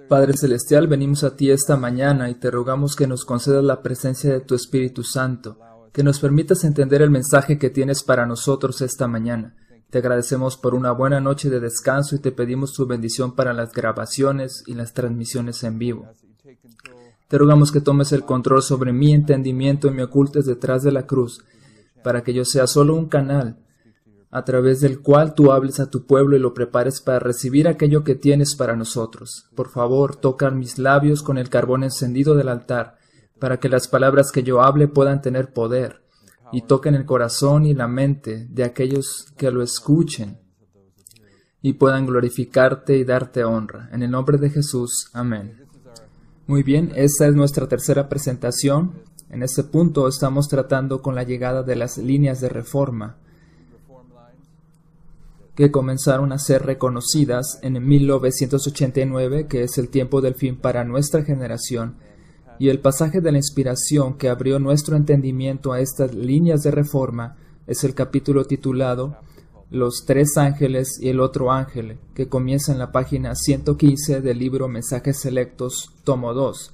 Padre Celestial, venimos a ti esta mañana y te rogamos que nos concedas la presencia de tu Espíritu Santo, que nos permitas entender el mensaje que tienes para nosotros esta mañana. Te agradecemos por una buena noche de descanso y te pedimos tu bendición para las grabaciones y las transmisiones en vivo. Te rogamos que tomes el control sobre mi entendimiento y me ocultes detrás de la cruz, para que yo sea solo un canal a través del cual tú hables a tu pueblo y lo prepares para recibir aquello que tienes para nosotros. Por favor, toca mis labios con el carbón encendido del altar, para que las palabras que yo hable puedan tener poder, y toquen el corazón y la mente de aquellos que lo escuchen, y puedan glorificarte y darte honra. En el nombre de Jesús, amén. Muy bien, esta es nuestra tercera presentación. En este punto estamos tratando con la llegada de las líneas de reforma, que comenzaron a ser reconocidas en 1989, que es el tiempo del fin para nuestra generación, y el pasaje de la inspiración que abrió nuestro entendimiento a estas líneas de reforma es el capítulo titulado Los tres ángeles y el otro ángel, que comienza en la página 115 del libro Mensajes Selectos, tomo 2.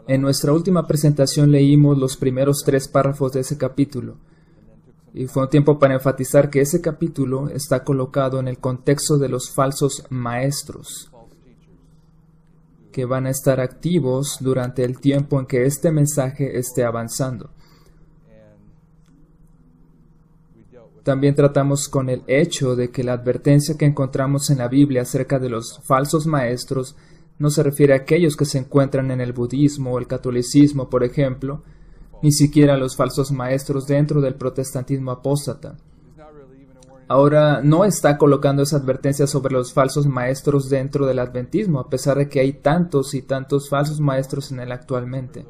En nuestra última presentación leímos los primeros 3 párrafos de ese capítulo, y fue un tiempo para enfatizar que ese capítulo está colocado en el contexto de los falsos maestros, que van a estar activos durante el tiempo en que este mensaje esté avanzando. También tratamos con el hecho de que la advertencia que encontramos en la Biblia acerca de los falsos maestros no se refiere a aquellos que se encuentran en el budismo o el catolicismo, por ejemplo, ni siquiera a los falsos maestros dentro del protestantismo apóstata. Ahora no está colocando esa advertencia sobre los falsos maestros dentro del adventismo, a pesar de que hay tantos y tantos falsos maestros en él actualmente.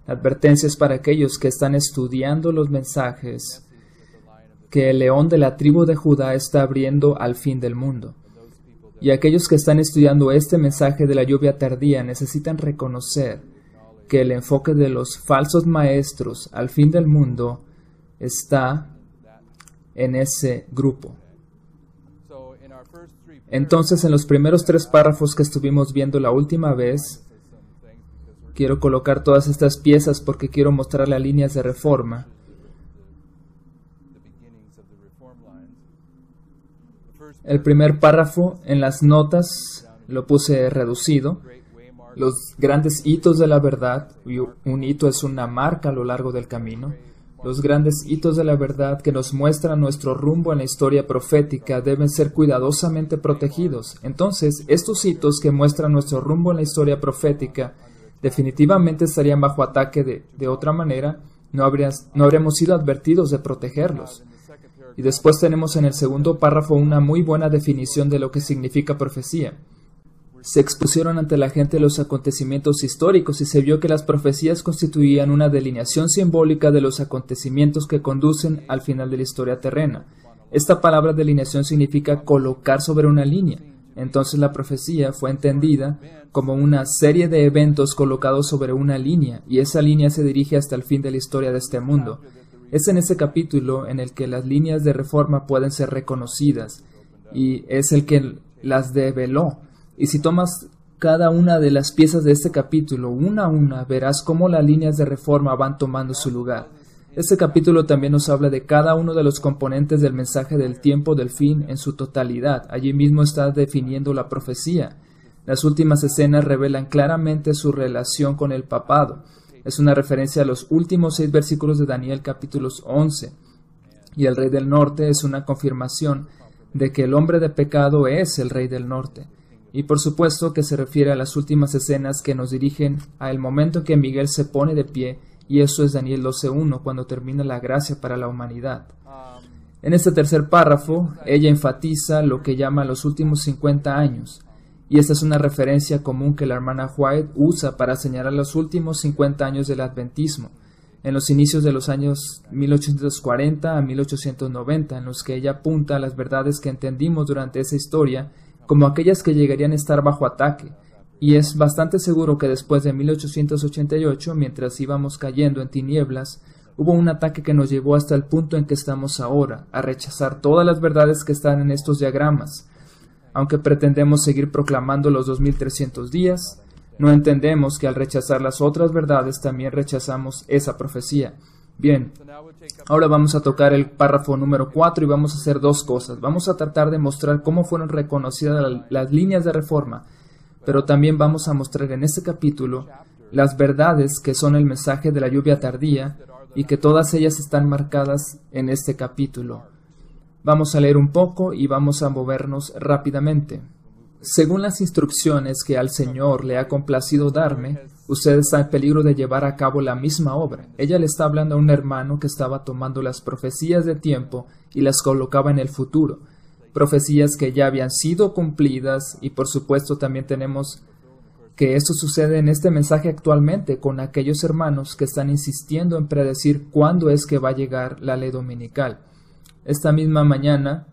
La advertencia es para aquellos que están estudiando los mensajes que el león de la tribu de Judá está abriendo al fin del mundo. Y aquellos que están estudiando este mensaje de la lluvia tardía necesitan reconocer que el enfoque de los falsos maestros al fin del mundo está en ese grupo. Entonces, en los primeros 3 párrafos que estuvimos viendo la última vez, quiero colocar todas estas piezas porque quiero mostrarle líneas de reforma. El primer párrafo en las notas lo puse reducido. Los grandes hitos de la verdad, y un hito es una marca a lo largo del camino. Los grandes hitos de la verdad que nos muestran nuestro rumbo en la historia profética deben ser cuidadosamente protegidos. Entonces, estos hitos que muestran nuestro rumbo en la historia profética definitivamente estarían bajo ataque de otra manera, no habríamos sido advertidos de protegerlos. Y después tenemos en el segundo párrafo una muy buena definición de lo que significa profecía. Se expusieron ante la gente los acontecimientos históricos y se vio que las profecías constituían una delineación simbólica de los acontecimientos que conducen al final de la historia terrena. Esta palabra delineación significa colocar sobre una línea. Entonces la profecía fue entendida como una serie de eventos colocados sobre una línea, y esa línea se dirige hasta el fin de la historia de este mundo. Es en ese capítulo en el que las líneas de reforma pueden ser reconocidas, y es el que las develó. Y si tomas cada una de las piezas de este capítulo, una a una, verás cómo las líneas de reforma van tomando su lugar. Este capítulo también nos habla de cada uno de los componentes del mensaje del tiempo del fin en su totalidad. Allí mismo está definiendo la profecía. Las últimas escenas revelan claramente su relación con el papado. Es una referencia a los últimos 6 versículos de Daniel capítulos 11. Y el rey del norte es una confirmación de que el hombre de pecado es el rey del norte. Y por supuesto que se refiere a las últimas escenas que nos dirigen al momento en que Miguel se pone de pie, y eso es Daniel 12:1, cuando termina la gracia para la humanidad. En este tercer párrafo, ella enfatiza lo que llama los últimos 50 años, y esta es una referencia común que la hermana White usa para señalar los últimos 50 años del adventismo, en los inicios de los años 1840 a 1890, en los que ella apunta a las verdades que entendimos durante esa historia como aquellas que llegarían a estar bajo ataque, y es bastante seguro que después de 1888, mientras íbamos cayendo en tinieblas, hubo un ataque que nos llevó hasta el punto en que estamos ahora, a rechazar todas las verdades que están en estos diagramas. Aunque pretendemos seguir proclamando los 2300 días, no entendemos que al rechazar las otras verdades también rechazamos esa profecía. Bien, ahora vamos a tocar el párrafo número 4 y vamos a hacer dos cosas. Vamos a tratar de mostrar cómo fueron reconocidas las líneas de reforma, pero también vamos a mostrar en este capítulo las verdades que son el mensaje de la lluvia tardía y que todas ellas están marcadas en este capítulo. Vamos a leer un poco y vamos a movernos rápidamente. Según las instrucciones que al Señor le ha complacido darme, usted está en peligro de llevar a cabo la misma obra. Ella le está hablando a un hermano que estaba tomando las profecías de tiempo y las colocaba en el futuro. Profecías que ya habían sido cumplidas y por supuesto también tenemos que esto sucede en este mensaje actualmente con aquellos hermanos que están insistiendo en predecir cuándo es que va a llegar la ley dominical. Esta misma mañana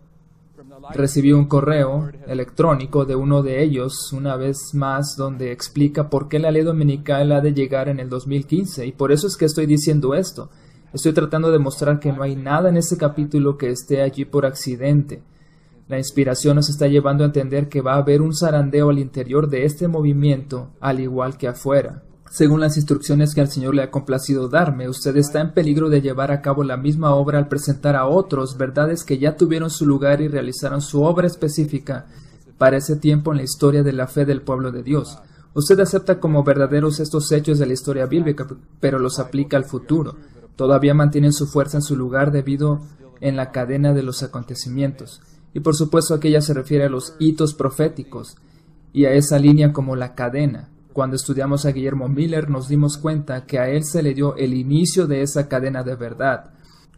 recibí un correo electrónico de uno de ellos, una vez más, donde explica por qué la ley dominical ha de llegar en el 2015, y por eso es que estoy diciendo esto. Estoy tratando de mostrar que no hay nada en ese capítulo que esté allí por accidente. La inspiración nos está llevando a entender que va a haber un zarandeo al interior de este movimiento, al igual que afuera. Según las instrucciones que al Señor le ha complacido darme, usted está en peligro de llevar a cabo la misma obra al presentar a otros verdades que ya tuvieron su lugar y realizaron su obra específica para ese tiempo en la historia de la fe del pueblo de Dios. Usted acepta como verdaderos estos hechos de la historia bíblica, pero los aplica al futuro. Todavía mantienen su fuerza en su lugar debido en la cadena de los acontecimientos. Y por supuesto aquella se refiere a los hitos proféticos y a esa línea como la cadena. Cuando estudiamos a Guillermo Miller nos dimos cuenta que a él se le dio el inicio de esa cadena de verdad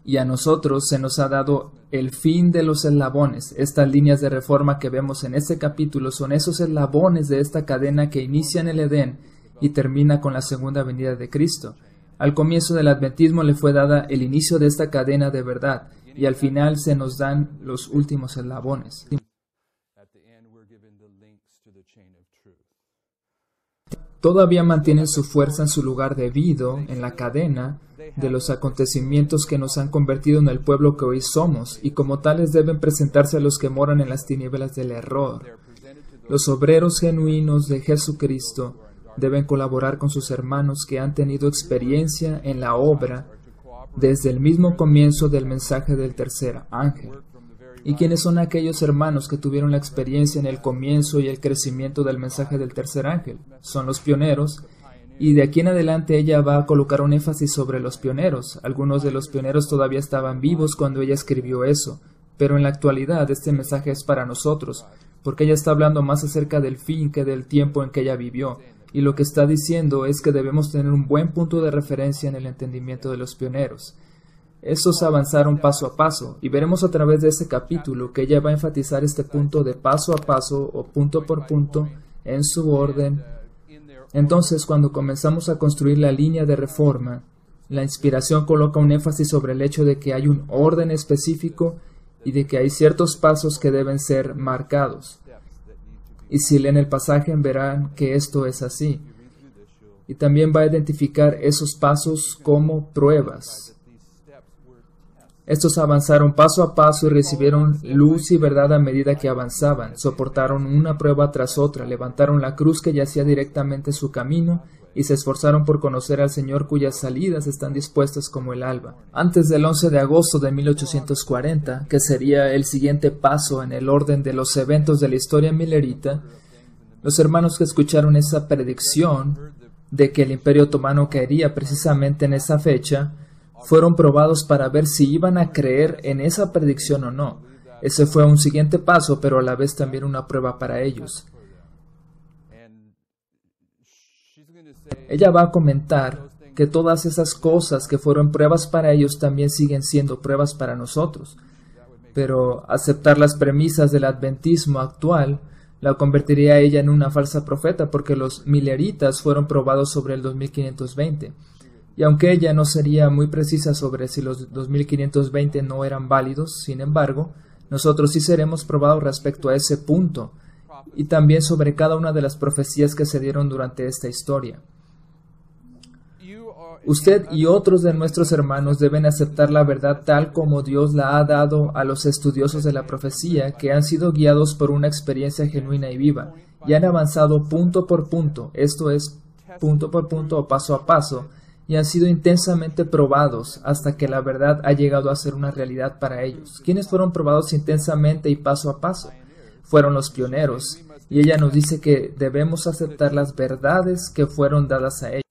y a nosotros se nos ha dado el fin de los eslabones. Estas líneas de reforma que vemos en este capítulo son esos eslabones de esta cadena que inicia en el Edén y termina con la segunda venida de Cristo. Al comienzo del adventismo le fue dada el inicio de esta cadena de verdad y al final se nos dan los últimos eslabones. Todavía mantienen su fuerza en su lugar debido en la cadena de los acontecimientos que nos han convertido en el pueblo que hoy somos, y como tales deben presentarse a los que moran en las tinieblas del error. Los obreros genuinos de Jesucristo deben colaborar con sus hermanos que han tenido experiencia en la obra desde el mismo comienzo del mensaje del tercer ángel. ¿Y quiénes son aquellos hermanos que tuvieron la experiencia en el comienzo y el crecimiento del mensaje del tercer ángel? Son los pioneros, y de aquí en adelante ella va a colocar un énfasis sobre los pioneros. Algunos de los pioneros todavía estaban vivos cuando ella escribió eso, pero en la actualidad este mensaje es para nosotros, porque ella está hablando más acerca del fin que del tiempo en que ella vivió, y lo que está diciendo es que debemos tener un buen punto de referencia en el entendimiento de los pioneros. Estos avanzaron paso a paso, y veremos a través de este capítulo que ella va a enfatizar este punto de paso a paso o punto por punto en su orden. Entonces, cuando comenzamos a construir la línea de reforma, la inspiración coloca un énfasis sobre el hecho de que hay un orden específico y de que hay ciertos pasos que deben ser marcados. Y si leen el pasaje verán que esto es así. Y también va a identificar esos pasos como pruebas. Estos avanzaron paso a paso y recibieron luz y verdad a medida que avanzaban. Soportaron una prueba tras otra, levantaron la cruz que yacía directamente su camino y se esforzaron por conocer al Señor cuyas salidas están dispuestas como el alba. Antes del 11 de agosto de 1840, que sería el siguiente paso en el orden de los eventos de la historia millerita, los hermanos que escucharon esa predicción de que el Imperio Otomano caería precisamente en esa fecha, fueron probados para ver si iban a creer en esa predicción o no. Ese fue un siguiente paso, pero a la vez también una prueba para ellos. Ella va a comentar que todas esas cosas que fueron pruebas para ellos también siguen siendo pruebas para nosotros. Pero aceptar las premisas del adventismo actual la convertiría a ella en una falsa profeta, porque los milleritas fueron probados sobre el 2520. Y aunque ella no sería muy precisa sobre si los 2520 no eran válidos, sin embargo, nosotros sí seremos probados respecto a ese punto, y también sobre cada una de las profecías que se dieron durante esta historia. Usted y otros de nuestros hermanos deben aceptar la verdad tal como Dios la ha dado a los estudiosos de la profecía, que han sido guiados por una experiencia genuina y viva, y han avanzado punto por punto, esto es, punto por punto o paso a paso, y han sido intensamente probados hasta que la verdad ha llegado a ser una realidad para ellos. ¿Quiénes fueron probados intensamente y paso a paso? Fueron los pioneros, y ella nos dice que debemos aceptar las verdades que fueron dadas a ellos.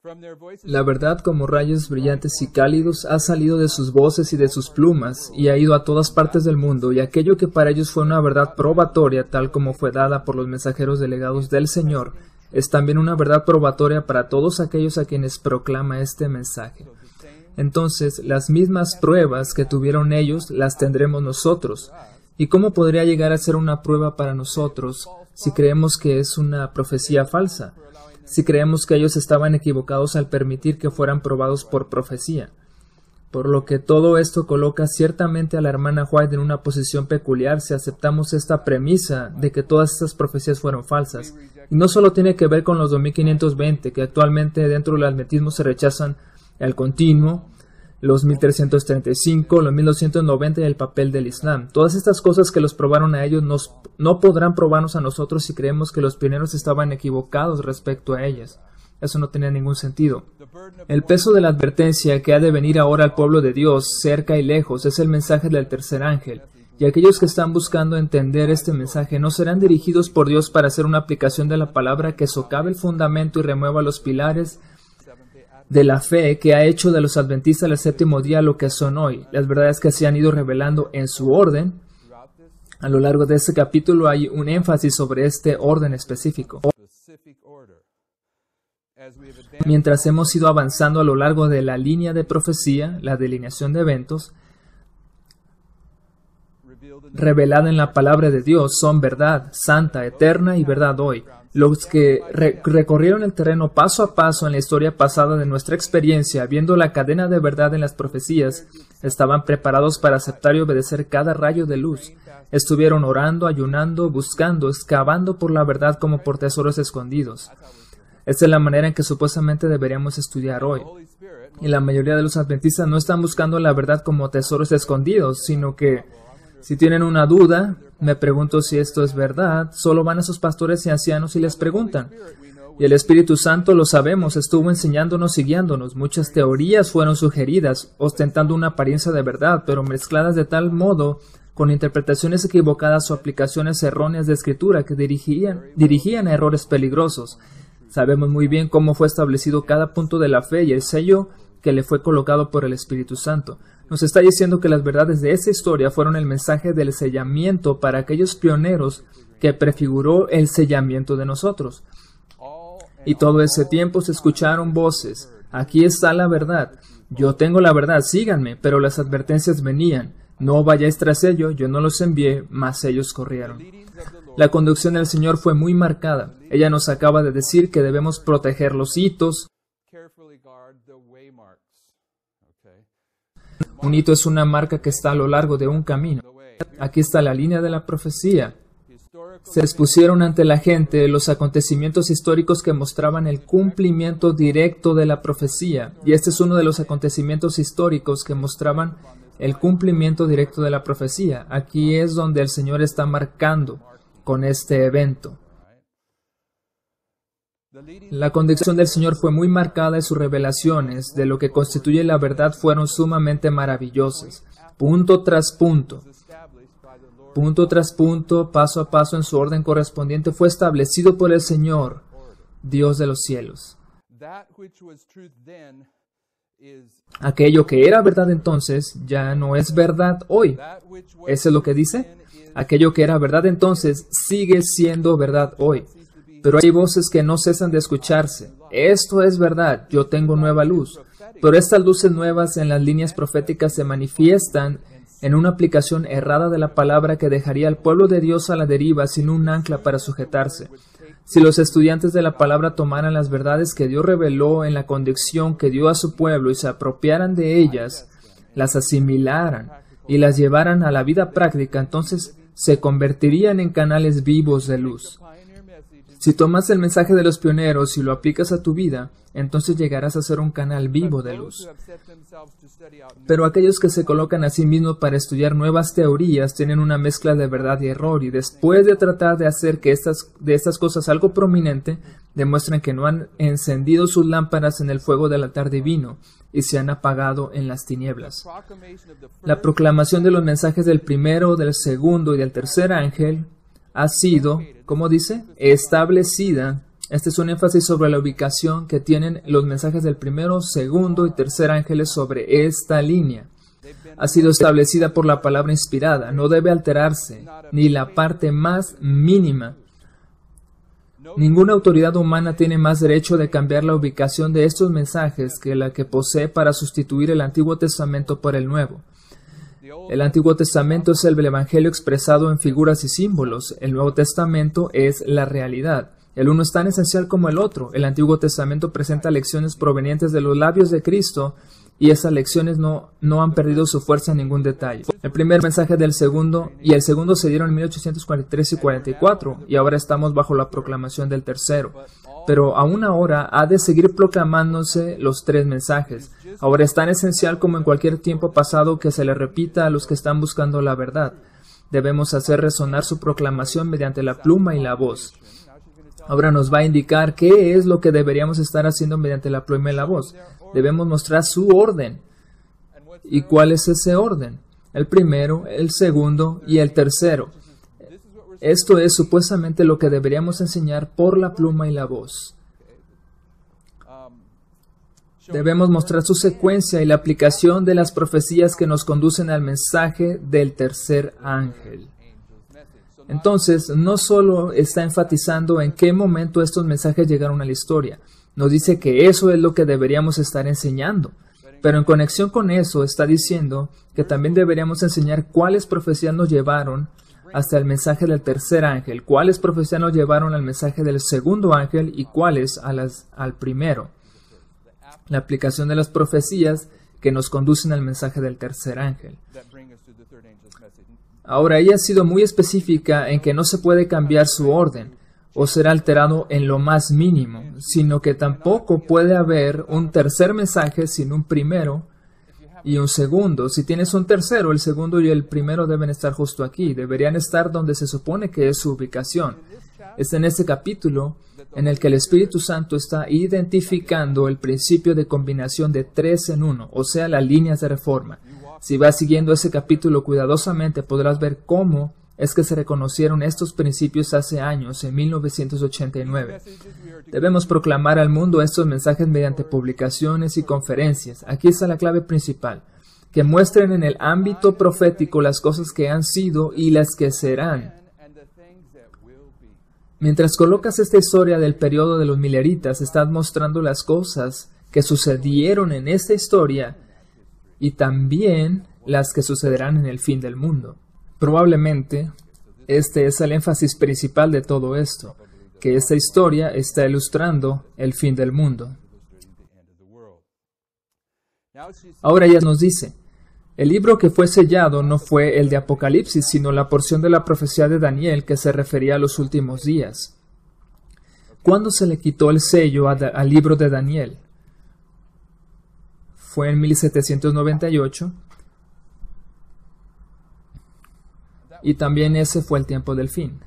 La verdad, como rayos brillantes y cálidos, ha salido de sus voces y de sus plumas, y ha ido a todas partes del mundo, y aquello que para ellos fue una verdad probatoria, tal como fue dada por los mensajeros delegados del Señor, es también una verdad probatoria para todos aquellos a quienes proclama este mensaje. Entonces, las mismas pruebas que tuvieron ellos, las tendremos nosotros. ¿Y cómo podría llegar a ser una prueba para nosotros si creemos que es una profecía falsa? Si creemos que ellos estaban equivocados al permitir que fueran probados por profecía. Por lo que todo esto coloca ciertamente a la hermana White en una posición peculiar si aceptamos esta premisa de que todas estas profecías fueron falsas. Y no solo tiene que ver con los 2520, que actualmente dentro del adventismo se rechazan el continuo, los 1335, los 1290 y el papel del Islam. Todas estas cosas que los probaron a ellos no podrán probarnos a nosotros si creemos que los pioneros estaban equivocados respecto a ellas. Eso no tenía ningún sentido. El peso de la advertencia que ha de venir ahora al pueblo de Dios, cerca y lejos, es el mensaje del tercer ángel. Y aquellos que están buscando entender este mensaje no serán dirigidos por Dios para hacer una aplicación de la palabra que socave el fundamento y remueva los pilares de la fe que ha hecho de los adventistas del séptimo día lo que son hoy. Las verdades que se han ido revelando en su orden. A lo largo de este capítulo hay un énfasis sobre este orden específico. Mientras hemos ido avanzando a lo largo de la línea de profecía, la delineación de eventos, revelada en la palabra de Dios, son verdad, santa, eterna y verdad hoy. Los que recorrieron el terreno paso a paso en la historia pasada de nuestra experiencia, viendo la cadena de verdad en las profecías, estaban preparados para aceptar y obedecer cada rayo de luz. Estuvieron orando, ayunando, buscando, excavando por la verdad como por tesoros escondidos. Esta es la manera en que supuestamente deberíamos estudiar hoy. Y la mayoría de los adventistas no están buscando la verdad como tesoros escondidos, sino que si tienen una duda, me pregunto si esto es verdad, solo van a sus pastores y ancianos y les preguntan. Y el Espíritu Santo, lo sabemos, estuvo enseñándonos y guiándonos. Muchas teorías fueron sugeridas, ostentando una apariencia de verdad, pero mezcladas de tal modo con interpretaciones equivocadas o aplicaciones erróneas de escritura que dirigían a errores peligrosos. Sabemos muy bien cómo fue establecido cada punto de la fe y el sello que le fue colocado por el Espíritu Santo. Nos está diciendo que las verdades de esa historia fueron el mensaje del sellamiento para aquellos pioneros que prefiguró el sellamiento de nosotros. Y todo ese tiempo se escucharon voces. Aquí está la verdad. Yo tengo la verdad, síganme. Pero las advertencias venían. No vayáis tras ello, yo no los envié, mas ellos corrieron. La conducción del Señor fue muy marcada. Ella nos acaba de decir que debemos proteger los hitos. Un hito es una marca que está a lo largo de un camino. Aquí está la línea de la profecía. Se expusieron ante la gente los acontecimientos históricos que mostraban el cumplimiento directo de la profecía. Y este es uno de los acontecimientos históricos que mostraban el cumplimiento directo de la profecía. Aquí es donde el Señor está marcando con este evento. La conducción del Señor fue muy marcada y sus revelaciones de lo que constituye la verdad fueron sumamente maravillosas. Punto tras punto, paso a paso en su orden correspondiente fue establecido por el Señor, Dios de los cielos. Aquello que era verdad entonces ya no es verdad hoy. ¿Eso es lo que dice? Aquello que era verdad entonces sigue siendo verdad hoy. Pero hay voces que no cesan de escucharse. Esto es verdad, yo tengo nueva luz. Pero estas luces nuevas en las líneas proféticas se manifiestan en una aplicación errada de la palabra que dejaría al pueblo de Dios a la deriva sin un ancla para sujetarse. Si los estudiantes de la palabra tomaran las verdades que Dios reveló en la condición que dio a su pueblo y se apropiaran de ellas, las asimilaran y las llevaran a la vida práctica, entonces se convertirían en canales vivos de luz. Si tomas el mensaje de los pioneros y lo aplicas a tu vida, entonces llegarás a ser un canal vivo de luz. Pero aquellos que se colocan a sí mismos para estudiar nuevas teorías tienen una mezcla de verdad y error, y después de tratar de hacer de estas cosas algo prominente, demuestran que no han encendido sus lámparas en el fuego del altar divino y se han apagado en las tinieblas. La proclamación de los mensajes del primero, del segundo y del tercer ángel ha sido, ¿cómo dice?, establecida. Este es un énfasis sobre la ubicación que tienen los mensajes del primero, segundo y tercer ángeles sobre esta línea. Ha sido establecida por la palabra inspirada. No debe alterarse, ni la parte más mínima. Ninguna autoridad humana tiene más derecho de cambiar la ubicación de estos mensajes que la que posee para sustituir el Antiguo Testamento por el Nuevo. El Antiguo Testamento es el Evangelio expresado en figuras y símbolos. El Nuevo Testamento es la realidad. El uno es tan esencial como el otro. El Antiguo Testamento presenta lecciones provenientes de los labios de Cristo y esas lecciones no han perdido su fuerza en ningún detalle. El primer mensaje del segundo y el segundo se dieron en 1843 y 44 y ahora estamos bajo la proclamación del tercero. Pero aún ahora ha de seguir proclamándose los tres mensajes. Ahora es tan esencial como en cualquier tiempo pasado que se le repita a los que están buscando la verdad. Debemos hacer resonar su proclamación mediante la pluma y la voz. Ahora nos va a indicar qué es lo que deberíamos estar haciendo mediante la pluma y la voz. Debemos mostrar su orden. ¿Y cuál es ese orden? El primero, el segundo y el tercero. Esto es supuestamente lo que deberíamos enseñar por la pluma y la voz. Debemos mostrar su secuencia y la aplicación de las profecías que nos conducen al mensaje del tercer ángel. Entonces, no solo está enfatizando en qué momento estos mensajes llegaron a la historia, nos dice que eso es lo que deberíamos estar enseñando, pero en conexión con eso está diciendo que también deberíamos enseñar cuáles profecías nos llevaron hasta el mensaje del tercer ángel, cuáles profecías nos llevaron al mensaje del segundo ángel y cuáles al primero. La aplicación de las profecías que nos conducen al mensaje del tercer ángel. Ahora, ella ha sido muy específica en que no se puede cambiar su orden o ser alterado en lo más mínimo, sino que tampoco puede haber un tercer mensaje sin un primero y un segundo. Si tienes un tercero, el segundo y el primero deben estar justo aquí. Deberían estar donde se supone que es su ubicación. Es en este capítulo en el que el Espíritu Santo está identificando el principio de combinación de 3 en 1, o sea, las líneas de reforma. Si vas siguiendo ese capítulo cuidadosamente, podrás ver cómo es que se reconocieron estos principios hace años, en 1989. Debemos proclamar al mundo estos mensajes mediante publicaciones y conferencias. Aquí está la clave principal, que muestren en el ámbito profético las cosas que han sido y las que serán. Mientras colocas esta historia del periodo de los mileritas, estás mostrando las cosas que sucedieron en esta historia y también las que sucederán en el fin del mundo. Probablemente, este es el énfasis principal de todo esto, que esta historia está ilustrando el fin del mundo. Ahora ella nos dice, el libro que fue sellado no fue el de Apocalipsis, sino la porción de la profecía de Daniel que se refería a los últimos días. ¿Cuándo se le quitó el sello al libro de Daniel? Fue en 1798. Y también ese fue el tiempo del fin.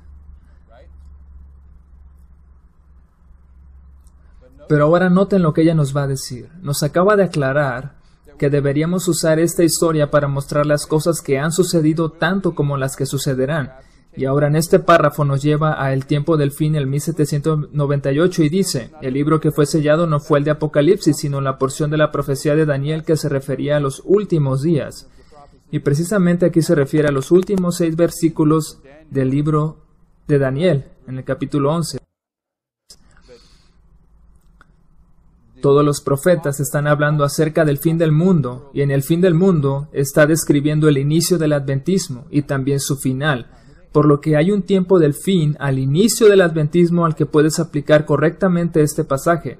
Pero ahora noten lo que ella nos va a decir. Nos acaba de aclarar que deberíamos usar esta historia para mostrar las cosas que han sucedido tanto como las que sucederán. Y ahora en este párrafo nos lleva a el tiempo del fin, el 1798, y dice, el libro que fue sellado no fue el de Apocalipsis, sino la porción de la profecía de Daniel que se refería a los últimos días. Y precisamente aquí se refiere a los últimos 6 versículos del libro de Daniel, en el capítulo 11. Todos los profetas están hablando acerca del fin del mundo, y en el fin del mundo está describiendo el inicio del adventismo y también su final, por lo que hay un tiempo del fin al inicio del adventismo al que puedes aplicar correctamente este pasaje.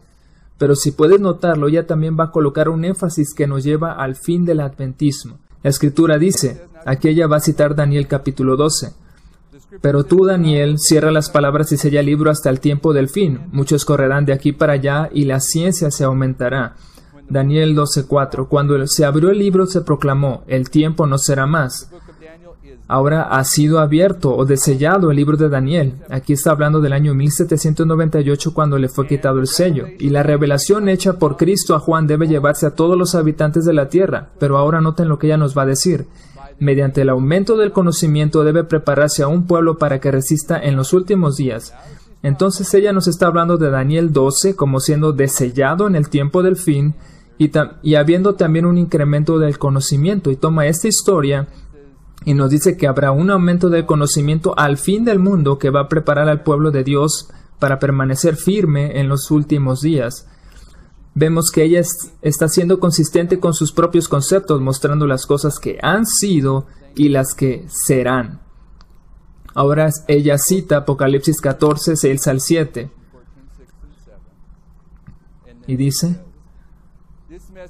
Pero si puedes notarlo, ella también va a colocar un énfasis que nos lleva al fin del adventismo. La Escritura dice, aquí ella va a citar Daniel capítulo 12, Pero tú, Daniel, cierra las palabras y sella el libro hasta el tiempo del fin. Muchos correrán de aquí para allá y la ciencia se aumentará. Daniel 12:4. Cuando se abrió el libro se proclamó, el tiempo no será más. Ahora ha sido abierto o desellado el libro de Daniel. Aquí está hablando del año 1798 cuando le fue quitado el sello. Y la revelación hecha por Cristo a Juan debe llevarse a todos los habitantes de la tierra. Pero ahora noten lo que ella nos va a decir. Mediante el aumento del conocimiento debe prepararse a un pueblo para que resista en los últimos días. Entonces ella nos está hablando de Daniel 12 como siendo desellado en el tiempo del fin y habiendo también un incremento del conocimiento. Y toma esta historia y nos dice que habrá un aumento del conocimiento al fin del mundo que va a preparar al pueblo de Dios para permanecer firme en los últimos días. Vemos que ella está siendo consistente con sus propios conceptos, mostrando las cosas que han sido y las que serán. Ahora ella cita Apocalipsis 14, 6 al 7. Y dice: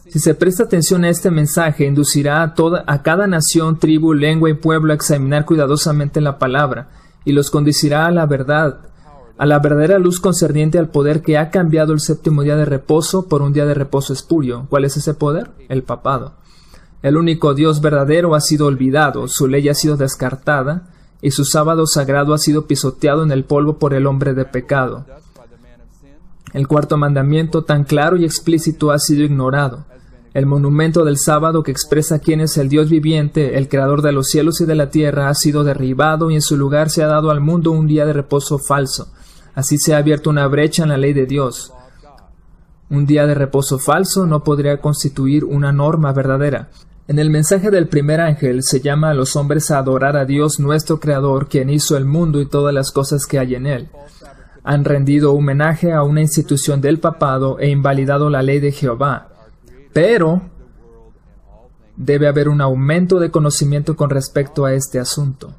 si se presta atención a este mensaje, inducirá a cada nación, tribu, lengua y pueblo a examinar cuidadosamente la palabra, y los conducirá a la verdad, a la verdadera luz concerniente al poder que ha cambiado el séptimo día de reposo por un día de reposo espurio. ¿Cuál es ese poder? El papado. El único Dios verdadero ha sido olvidado, su ley ha sido descartada, y su sábado sagrado ha sido pisoteado en el polvo por el hombre de pecado. El cuarto mandamiento, tan claro y explícito, ha sido ignorado. El monumento del sábado que expresa quién es el Dios viviente, el creador de los cielos y de la tierra, ha sido derribado y en su lugar se ha dado al mundo un día de reposo falso. Así se ha abierto una brecha en la ley de Dios. Un día de reposo falso no podría constituir una norma verdadera. En el mensaje del primer ángel se llama a los hombres a adorar a Dios nuestro Creador, quien hizo el mundo y todas las cosas que hay en él. Han rendido homenaje a una institución del papado e invalidado la ley de Jehová. Pero debe haber un aumento de conocimiento con respecto a este asunto.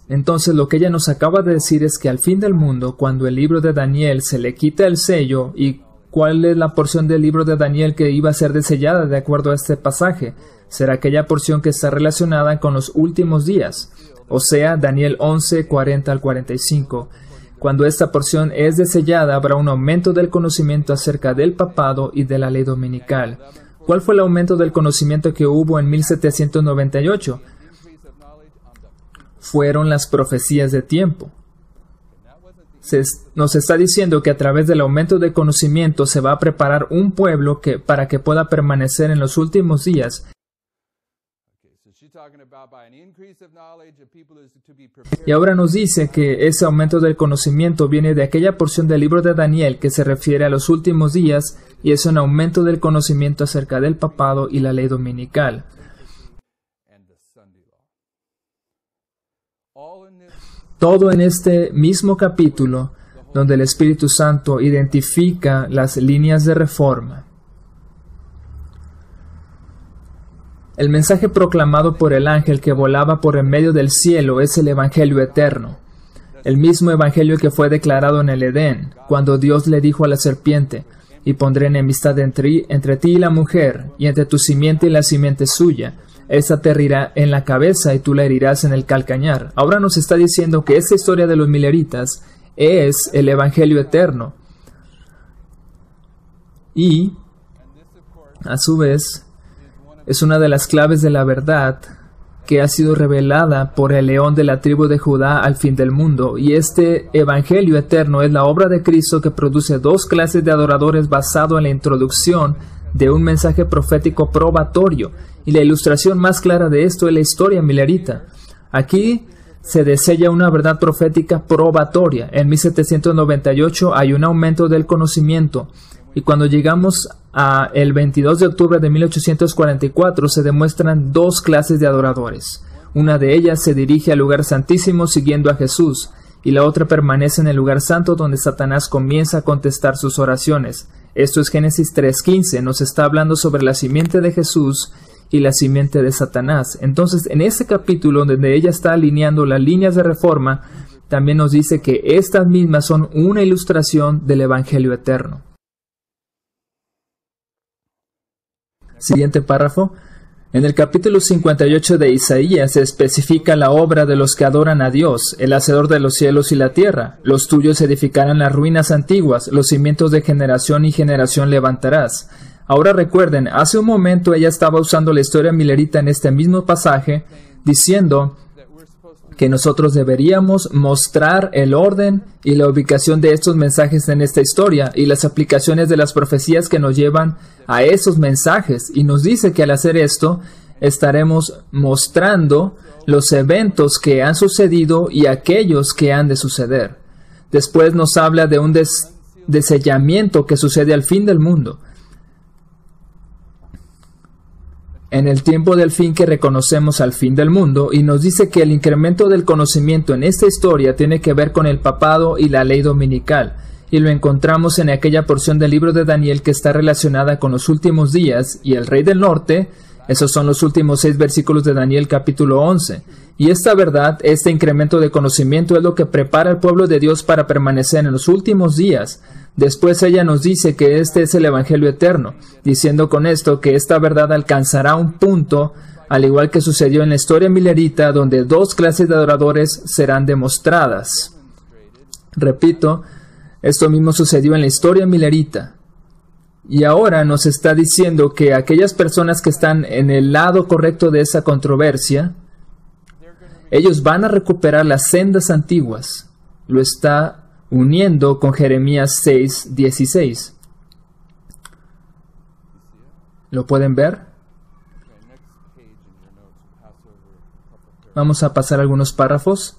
Entonces lo que ella nos acaba de decir es que al fin del mundo, cuando el libro de Daniel se le quita el sello, ¿y cuál es la porción del libro de Daniel que iba a ser desellada de acuerdo a este pasaje? Será aquella porción que está relacionada con los últimos días, o sea, Daniel 11, 40 al 45. Cuando esta porción es desellada, habrá un aumento del conocimiento acerca del papado y de la ley dominical. ¿Cuál fue el aumento del conocimiento que hubo en 1798? Fueron las profecías de tiempo. Nos está diciendo que a través del aumento de conocimiento se va a preparar un pueblo para que pueda permanecer en los últimos días. Y ahora nos dice que ese aumento del conocimiento viene de aquella porción del libro de Daniel que se refiere a los últimos días y es un aumento del conocimiento acerca del papado y la ley dominical. Todo en este mismo capítulo donde el Espíritu Santo identifica las líneas de reforma. El mensaje proclamado por el ángel que volaba por en medio del cielo es el Evangelio eterno, el mismo Evangelio que fue declarado en el Edén, cuando Dios le dijo a la serpiente, y pondré enemistad entre ti y la mujer, y entre tu simiente y la simiente suya. Esta te herirá en la cabeza y tú la herirás en el calcañar. Ahora nos está diciendo que esta historia de los mileritas es el Evangelio eterno. Y, a su vez, es una de las claves de la verdad que ha sido revelada por el león de la tribu de Judá al fin del mundo. Y este Evangelio eterno es la obra de Cristo que produce dos clases de adoradores basado en la introducción de un mensaje profético probatorio. Y la ilustración más clara de esto es la historia milerita. Aquí se desella una verdad profética probatoria. En 1798 hay un aumento del conocimiento. Y cuando llegamos el 22 de octubre de 1844 se demuestran dos clases de adoradores. Una de ellas se dirige al lugar santísimo siguiendo a Jesús, y la otra permanece en el lugar santo donde Satanás comienza a contestar sus oraciones. Esto es Génesis 3:15, nos está hablando sobre la simiente de Jesús y la simiente de Satanás. Entonces, en este capítulo donde ella está alineando las líneas de reforma, también nos dice que estas mismas son una ilustración del Evangelio eterno. Siguiente párrafo. En el capítulo 58 de Isaías se especifica la obra de los que adoran a Dios, el hacedor de los cielos y la tierra. Los tuyos edificarán las ruinas antiguas, los cimientos de generación y generación levantarás. Ahora recuerden, hace un momento ella estaba usando la historia milerita en este mismo pasaje, diciendo que nosotros deberíamos mostrar el orden y la ubicación de estos mensajes en esta historia y las aplicaciones de las profecías que nos llevan a esos mensajes. Y nos dice que al hacer esto, estaremos mostrando los eventos que han sucedido y aquellos que han de suceder. Después nos habla de un desellamiento que sucede al fin del mundo. En el tiempo del fin que reconocemos al fin del mundo, y nos dice que el incremento del conocimiento en esta historia tiene que ver con el papado y la ley dominical, y lo encontramos en aquella porción del libro de Daniel que está relacionada con los últimos días y el rey del norte. Esos son los últimos 6 versículos de Daniel capítulo 11. Y esta verdad, este incremento de conocimiento es lo que prepara al pueblo de Dios para permanecer en los últimos días. Después ella nos dice que este es el Evangelio eterno, diciendo con esto que esta verdad alcanzará un punto, al igual que sucedió en la historia milerita, donde 2 clases de adoradores serán demostradas. Repito, esto mismo sucedió en la historia milerita. Y ahora nos está diciendo que aquellas personas que están en el lado correcto de esa controversia, ellos van a recuperar las sendas antiguas. Lo está uniendo con Jeremías 6:16. ¿Lo pueden ver? Vamos a pasar algunos párrafos.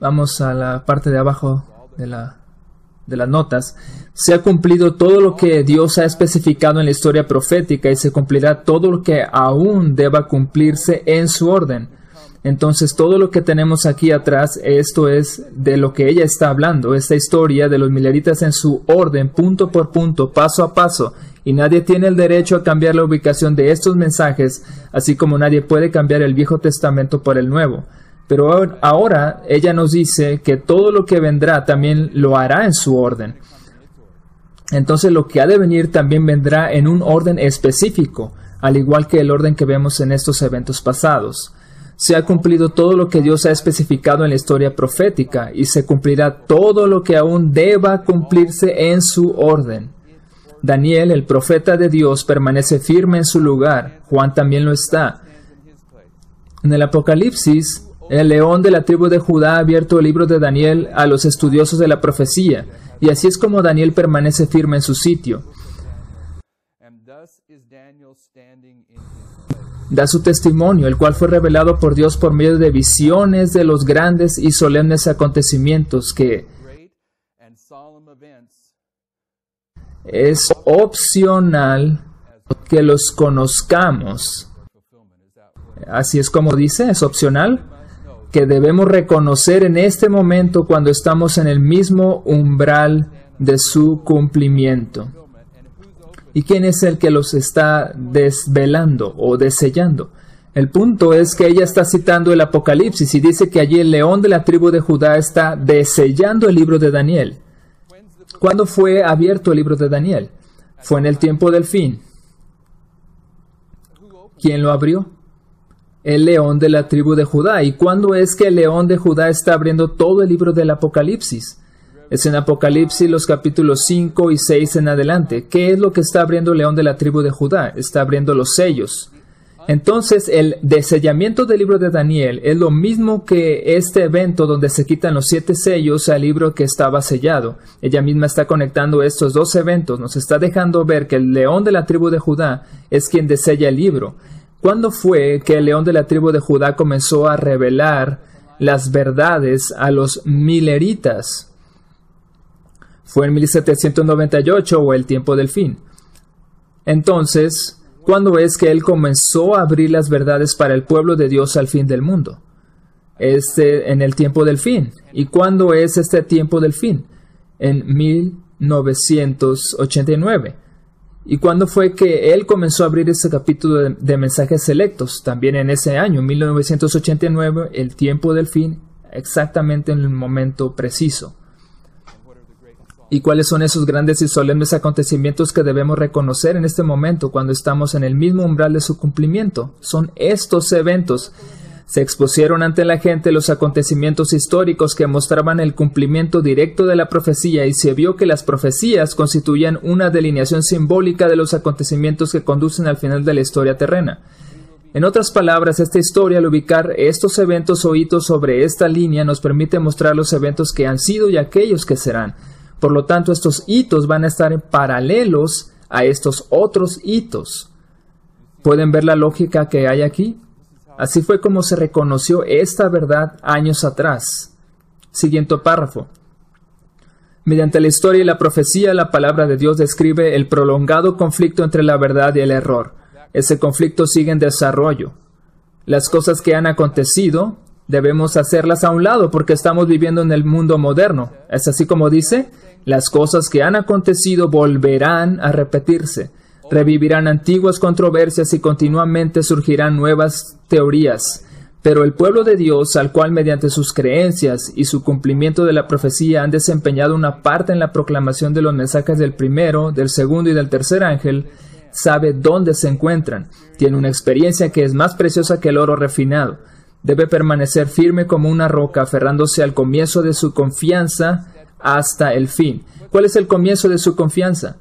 Vamos a la parte de abajo de las notas. Se ha cumplido todo lo que Dios ha especificado en la historia profética y se cumplirá todo lo que aún deba cumplirse en su orden. Entonces todo lo que tenemos aquí atrás, esto es de lo que ella está hablando, esta historia de los mileritas en su orden, punto por punto, paso a paso, y nadie tiene el derecho a cambiar la ubicación de estos mensajes, así como nadie puede cambiar el Viejo Testamento por el Nuevo. Pero ahora ella nos dice que todo lo que vendrá también lo hará en su orden. Entonces lo que ha de venir también vendrá en un orden específico, al igual que el orden que vemos en estos eventos pasados. Se ha cumplido todo lo que Dios ha especificado en la historia profética y se cumplirá todo lo que aún deba cumplirse en su orden. Daniel, el profeta de Dios, permanece firme en su lugar. Juan también lo está. En el Apocalipsis, el león de la tribu de Judá ha abierto el libro de Daniel a los estudiosos de la profecía, y así es como Daniel permanece firme en su sitio. Da su testimonio, el cual fue revelado por Dios por medio de visiones de los grandes y solemnes acontecimientos que es opcional que los conozcamos. Así es como dice, es opcional, que debemos reconocer en este momento cuando estamos en el mismo umbral de su cumplimiento. ¿Y quién es el que los está desvelando o desellando? El punto es que ella está citando el Apocalipsis y dice que allí el león de la tribu de Judá está desellando el libro de Daniel. ¿Cuándo fue abierto el libro de Daniel? Fue en el tiempo del fin. ¿Quién lo abrió? El león de la tribu de Judá. ¿Y cuándo es que el león de Judá está abriendo todo el libro del Apocalipsis? Es en Apocalipsis los capítulos 5 y 6 en adelante. ¿Qué es lo que está abriendo el león de la tribu de Judá? Está abriendo los sellos. Entonces, el desellamiento del libro de Daniel es lo mismo que este evento donde se quitan los 7 sellos al libro que estaba sellado. Ella misma está conectando estos 2 eventos. Nos está dejando ver que el león de la tribu de Judá es quien desella el libro. ¿Cuándo fue que el león de la tribu de Judá comenzó a revelar las verdades a los mileritas? ¿Fue en 1798 o el tiempo del fin? Entonces, ¿cuándo es que él comenzó a abrir las verdades para el pueblo de Dios al fin del mundo? En el tiempo del fin. ¿Y cuándo es este tiempo del fin? En 1989. ¿Y cuándo fue que él comenzó a abrir ese capítulo de mensajes selectos? También en ese año, 1989, el tiempo del fin exactamente en el momento preciso. ¿Y cuáles son esos grandes y solemnes acontecimientos que debemos reconocer en este momento cuando estamos en el mismo umbral de su cumplimiento? Son estos eventos. Se expusieron ante la gente los acontecimientos históricos que mostraban el cumplimiento directo de la profecía y se vio que las profecías constituían una delineación simbólica de los acontecimientos que conducen al final de la historia terrena. En otras palabras, esta historia, al ubicar estos eventos o hitos sobre esta línea, nos permite mostrar los eventos que han sido y aquellos que serán. Por lo tanto, estos hitos van a estar paralelos a estos otros hitos. ¿Pueden ver la lógica que hay aquí? Así fue como se reconoció esta verdad años atrás. Siguiente párrafo. Mediante la historia y la profecía, la palabra de Dios describe el prolongado conflicto entre la verdad y el error. Ese conflicto sigue en desarrollo. Las cosas que han acontecido debemos hacerlas a un lado porque estamos viviendo en el mundo moderno. ¿Es así como dice? Las cosas que han acontecido volverán a repetirse. Revivirán antiguas controversias y continuamente surgirán nuevas teorías. Pero el pueblo de Dios, al cual mediante sus creencias y su cumplimiento de la profecía han desempeñado una parte en la proclamación de los mensajes del primero, del segundo y del tercer ángel, sabe dónde se encuentran. Tiene una experiencia que es más preciosa que el oro refinado. Debe permanecer firme como una roca, aferrándose al comienzo de su confianza hasta el fin. ¿Cuál es el comienzo de su confianza?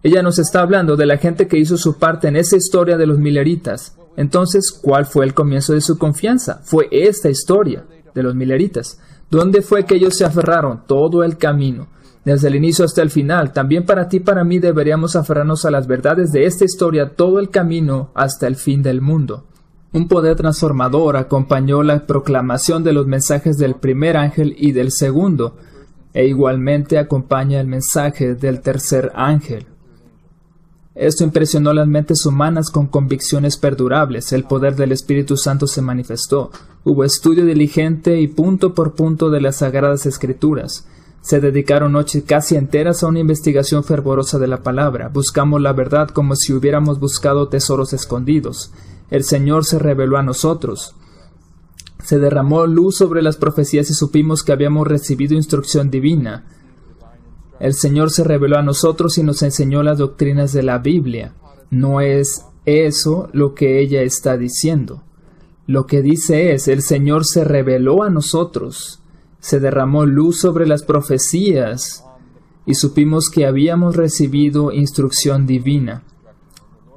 Ella nos está hablando de la gente que hizo su parte en esa historia de los mileritas. Entonces, ¿cuál fue el comienzo de su confianza? Fue esta historia de los mileritas. ¿Dónde fue que ellos se aferraron? Todo el camino, desde el inicio hasta el final. También para ti y para mí deberíamos aferrarnos a las verdades de esta historia todo el camino hasta el fin del mundo. Un poder transformador acompañó la proclamación de los mensajes del primer ángel y del segundo, e igualmente acompaña el mensaje del tercer ángel. Esto impresionó las mentes humanas con convicciones perdurables. El poder del Espíritu Santo se manifestó. Hubo estudio diligente y punto por punto de las Sagradas Escrituras. Se dedicaron noches casi enteras a una investigación fervorosa de la palabra. Buscamos la verdad como si hubiéramos buscado tesoros escondidos. El Señor se reveló a nosotros. Se derramó luz sobre las profecías y supimos que habíamos recibido instrucción divina. El Señor se reveló a nosotros y nos enseñó las doctrinas de la Biblia. No es eso lo que ella está diciendo. Lo que dice es, el Señor se reveló a nosotros. Se derramó luz sobre las profecías y supimos que habíamos recibido instrucción divina.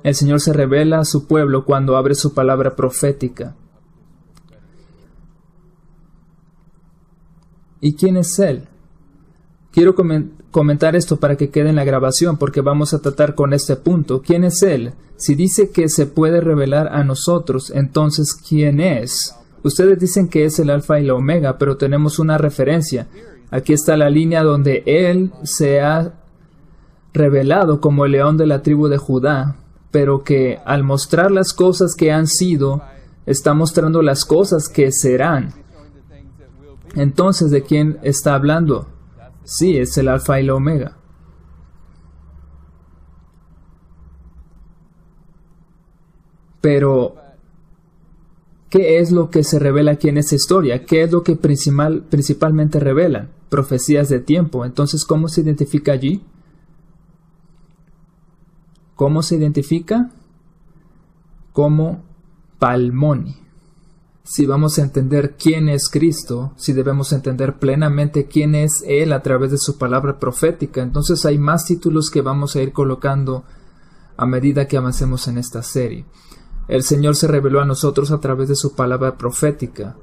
El Señor se revela a su pueblo cuando abre su palabra profética. ¿Y quién es Él? Quiero comentar esto para que quede en la grabación porque vamos a tratar con este punto. ¿Quién es Él? Si dice que se puede revelar a nosotros, entonces ¿quién es? Ustedes dicen que es el Alfa y la Omega, pero tenemos una referencia. Aquí está la línea donde Él se ha revelado como el león de la tribu de Judá, pero que al mostrar las cosas que han sido, está mostrando las cosas que serán. Entonces, ¿de quién está hablando? Sí, es el Alfa y la Omega. Pero, ¿qué es lo que se revela aquí en esta historia? ¿Qué es lo que principalmente revelan? Profecías de tiempo. Entonces, ¿cómo se identifica allí? ¿Cómo se identifica? Como Palmoni. Si vamos a entender quién es Cristo, si debemos entender plenamente quién es Él a través de su palabra profética, entonces hay más títulos que vamos a ir colocando a medida que avancemos en esta serie. El Señor se reveló a nosotros a través de su palabra profética.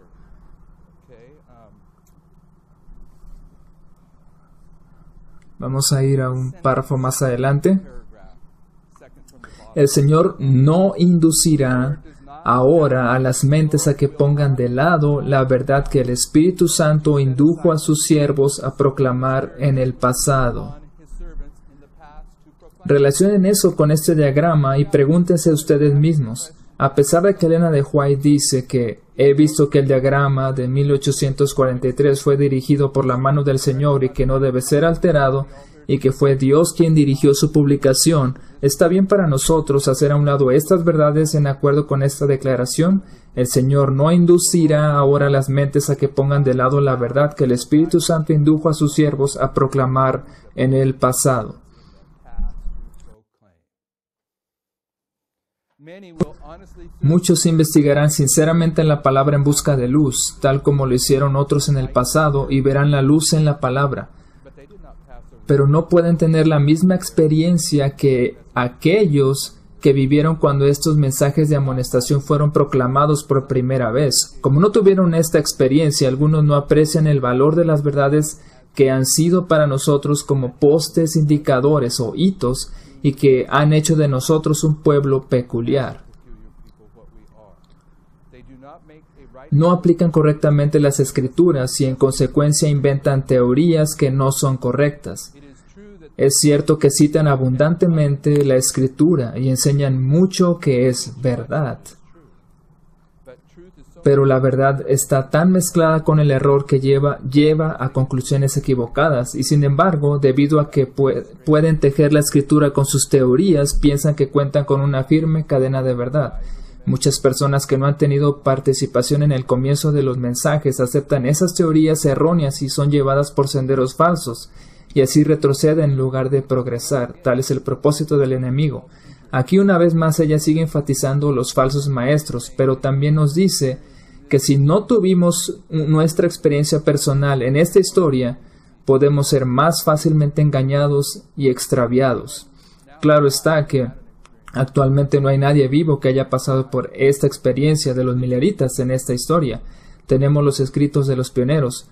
Vamos a ir a un párrafo más adelante. El Señor no inducirá ahora a las mentes a que pongan de lado la verdad que el Espíritu Santo indujo a sus siervos a proclamar en el pasado. Relacionen eso con este diagrama y pregúntense ustedes mismos. A pesar de que Elena de White dice que he visto que el diagrama de 1843 fue dirigido por la mano del Señor y que no debe ser alterado, y que fue Dios quien dirigió su publicación, ¿está bien para nosotros hacer a un lado estas verdades en acuerdo con esta declaración? El Señor no inducirá ahora las mentes a que pongan de lado la verdad que el Espíritu Santo indujo a sus siervos a proclamar en el pasado. Muchos investigarán sinceramente en la palabra en busca de luz, tal como lo hicieron otros en el pasado, y verán la luz en la palabra. Pero no pueden tener la misma experiencia que aquellos que vivieron cuando estos mensajes de amonestación fueron proclamados por primera vez. Como no tuvieron esta experiencia, algunos no aprecian el valor de las verdades que han sido para nosotros como postes indicadores o hitos y que han hecho de nosotros un pueblo peculiar. No aplican correctamente las escrituras y en consecuencia inventan teorías que no son correctas. Es cierto que citan abundantemente la escritura y enseñan mucho que es verdad. Pero la verdad está tan mezclada con el error que lleva a conclusiones equivocadas y sin embargo, debido a que pueden tejer la escritura con sus teorías, piensan que cuentan con una firme cadena de verdad. Muchas personas que no han tenido participación en el comienzo de los mensajes aceptan esas teorías erróneas y son llevadas por senderos falsos, y así retroceden en lugar de progresar. Tal es el propósito del enemigo. Aquí una vez más ella sigue enfatizando los falsos maestros, pero también nos dice que si no tuvimos nuestra experiencia personal en esta historia, podemos ser más fácilmente engañados y extraviados. Claro está que actualmente no hay nadie vivo que haya pasado por esta experiencia de los mileritas en esta historia. Tenemos los escritos de los pioneros,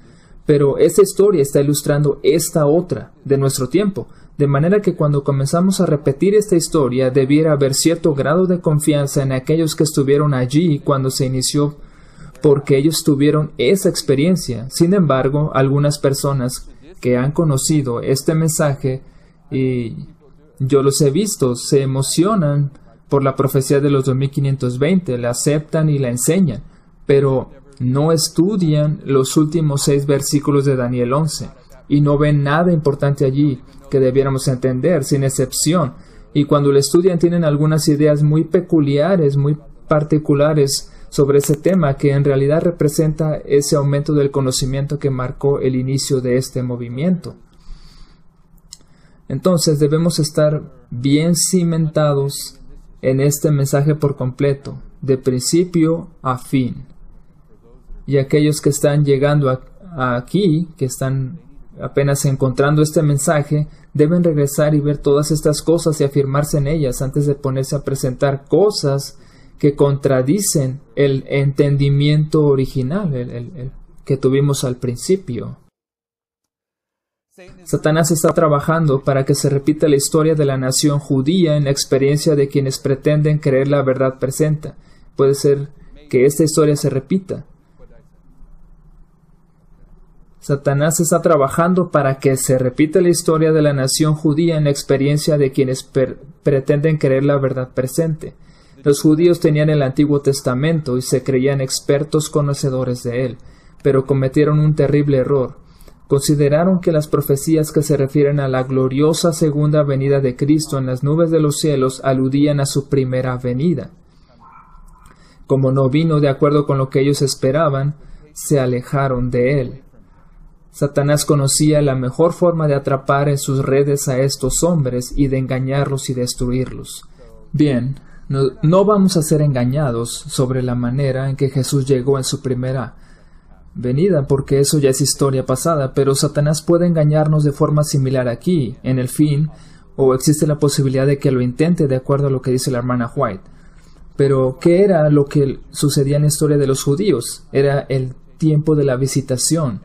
pero esta historia está ilustrando esta otra de nuestro tiempo, de manera que cuando comenzamos a repetir esta historia debiera haber cierto grado de confianza en aquellos que estuvieron allí cuando se inició, porque ellos tuvieron esa experiencia. Sin embargo, algunas personas que han conocido este mensaje, y yo los he visto, se emocionan por la profecía de los 2520, la aceptan y la enseñan, pero no estudian los últimos 6 versículos de Daniel 11 y no ven nada importante allí que debiéramos entender, sin excepción. Y cuando lo estudian tienen algunas ideas muy peculiares, muy particulares sobre ese tema que en realidad representa ese aumento del conocimiento que marcó el inicio de este movimiento. Entonces debemos estar bien cimentados en este mensaje por completo, de principio a fin. Y aquellos que están llegando aquí, que están apenas encontrando este mensaje, deben regresar y ver todas estas cosas y afirmarse en ellas antes de ponerse a presentar cosas que contradicen el entendimiento original, el que tuvimos al principio. Satanás está trabajando para que se repita la historia de la nación judía en la experiencia de quienes pretenden creer la verdad presente. Puede ser que esta historia se repita. Satanás está trabajando para que se repita la historia de la nación judía en la experiencia de quienes pretenden creer la verdad presente. Los judíos tenían el Antiguo Testamento y se creían expertos conocedores de él, pero cometieron un terrible error. Consideraron que las profecías que se refieren a la gloriosa segunda venida de Cristo en las nubes de los cielos aludían a su primera venida. Como no vino de acuerdo con lo que ellos esperaban, se alejaron de él. Satanás conocía la mejor forma de atrapar en sus redes a estos hombres y de engañarlos y destruirlos. Bien, no vamos a ser engañados sobre la manera en que Jesús llegó en su primera venida, porque eso ya es historia pasada, pero Satanás puede engañarnos de forma similar aquí, en el fin, o existe la posibilidad de que lo intente de acuerdo a lo que dice la hermana White. Pero, ¿qué era lo que sucedía en la historia de los judíos? Era el tiempo de la visitación.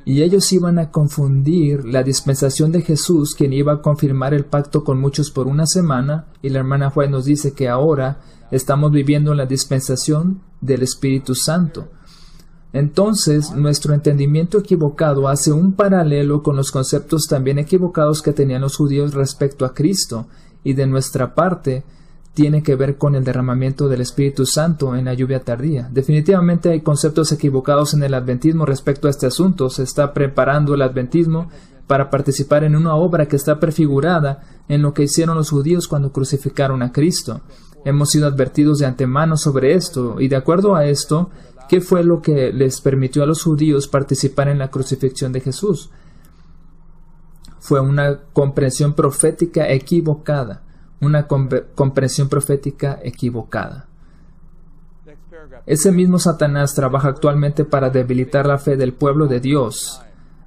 Y ellos iban a confundir la dispensación de Jesús, quien iba a confirmar el pacto con muchos por una semana, y la hermana White nos dice que ahora estamos viviendo la dispensación del Espíritu Santo. Entonces, nuestro entendimiento equivocado hace un paralelo con los conceptos también equivocados que tenían los judíos respecto a Cristo, y de nuestra parte, tiene que ver con el derramamiento del Espíritu Santo en la lluvia tardía. Definitivamente hay conceptos equivocados en el adventismo respecto a este asunto. Se está preparando el adventismo para participar en una obra que está prefigurada en lo que hicieron los judíos cuando crucificaron a Cristo. Hemos sido advertidos de antemano sobre esto, y de acuerdo a esto, ¿qué fue lo que les permitió a los judíos participar en la crucifixión de Jesús? Fue una comprensión profética equivocada. Una comprensión profética equivocada. Ese mismo Satanás trabaja actualmente para debilitar la fe del pueblo de Dios.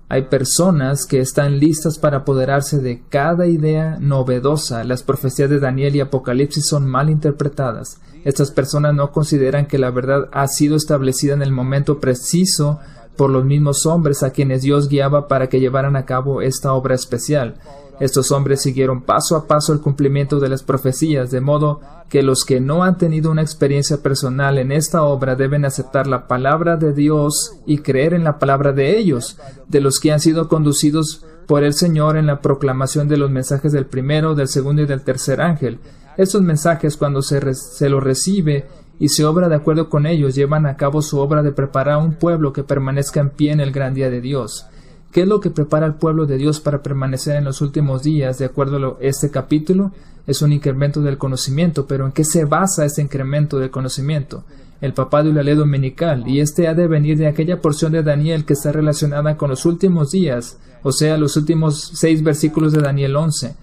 Hay personas que están listas para apoderarse de cada idea novedosa. Las profecías de Daniel y Apocalipsis son mal interpretadas. Estas personas no consideran que la verdad ha sido establecida en el momento preciso por los mismos hombres a quienes Dios guiaba para que llevaran a cabo esta obra especial. Estos hombres siguieron paso a paso el cumplimiento de las profecías, de modo que los que no han tenido una experiencia personal en esta obra deben aceptar la palabra de Dios y creer en la palabra de ellos, de los que han sido conducidos por el Señor en la proclamación de los mensajes del primero, del segundo y del tercer ángel. Estos mensajes, cuando se los recibe y se obra de acuerdo con ellos, llevan a cabo su obra de preparar a un pueblo que permanezca en pie en el gran día de Dios. ¿Qué es lo que prepara al pueblo de Dios para permanecer en los últimos días? De acuerdo a este capítulo, es un incremento del conocimiento, pero ¿en qué se basa este incremento del conocimiento? El papado y la ley dominical, y este ha de venir de aquella porción de Daniel que está relacionada con los últimos días, o sea, los últimos 6 versículos de Daniel 11.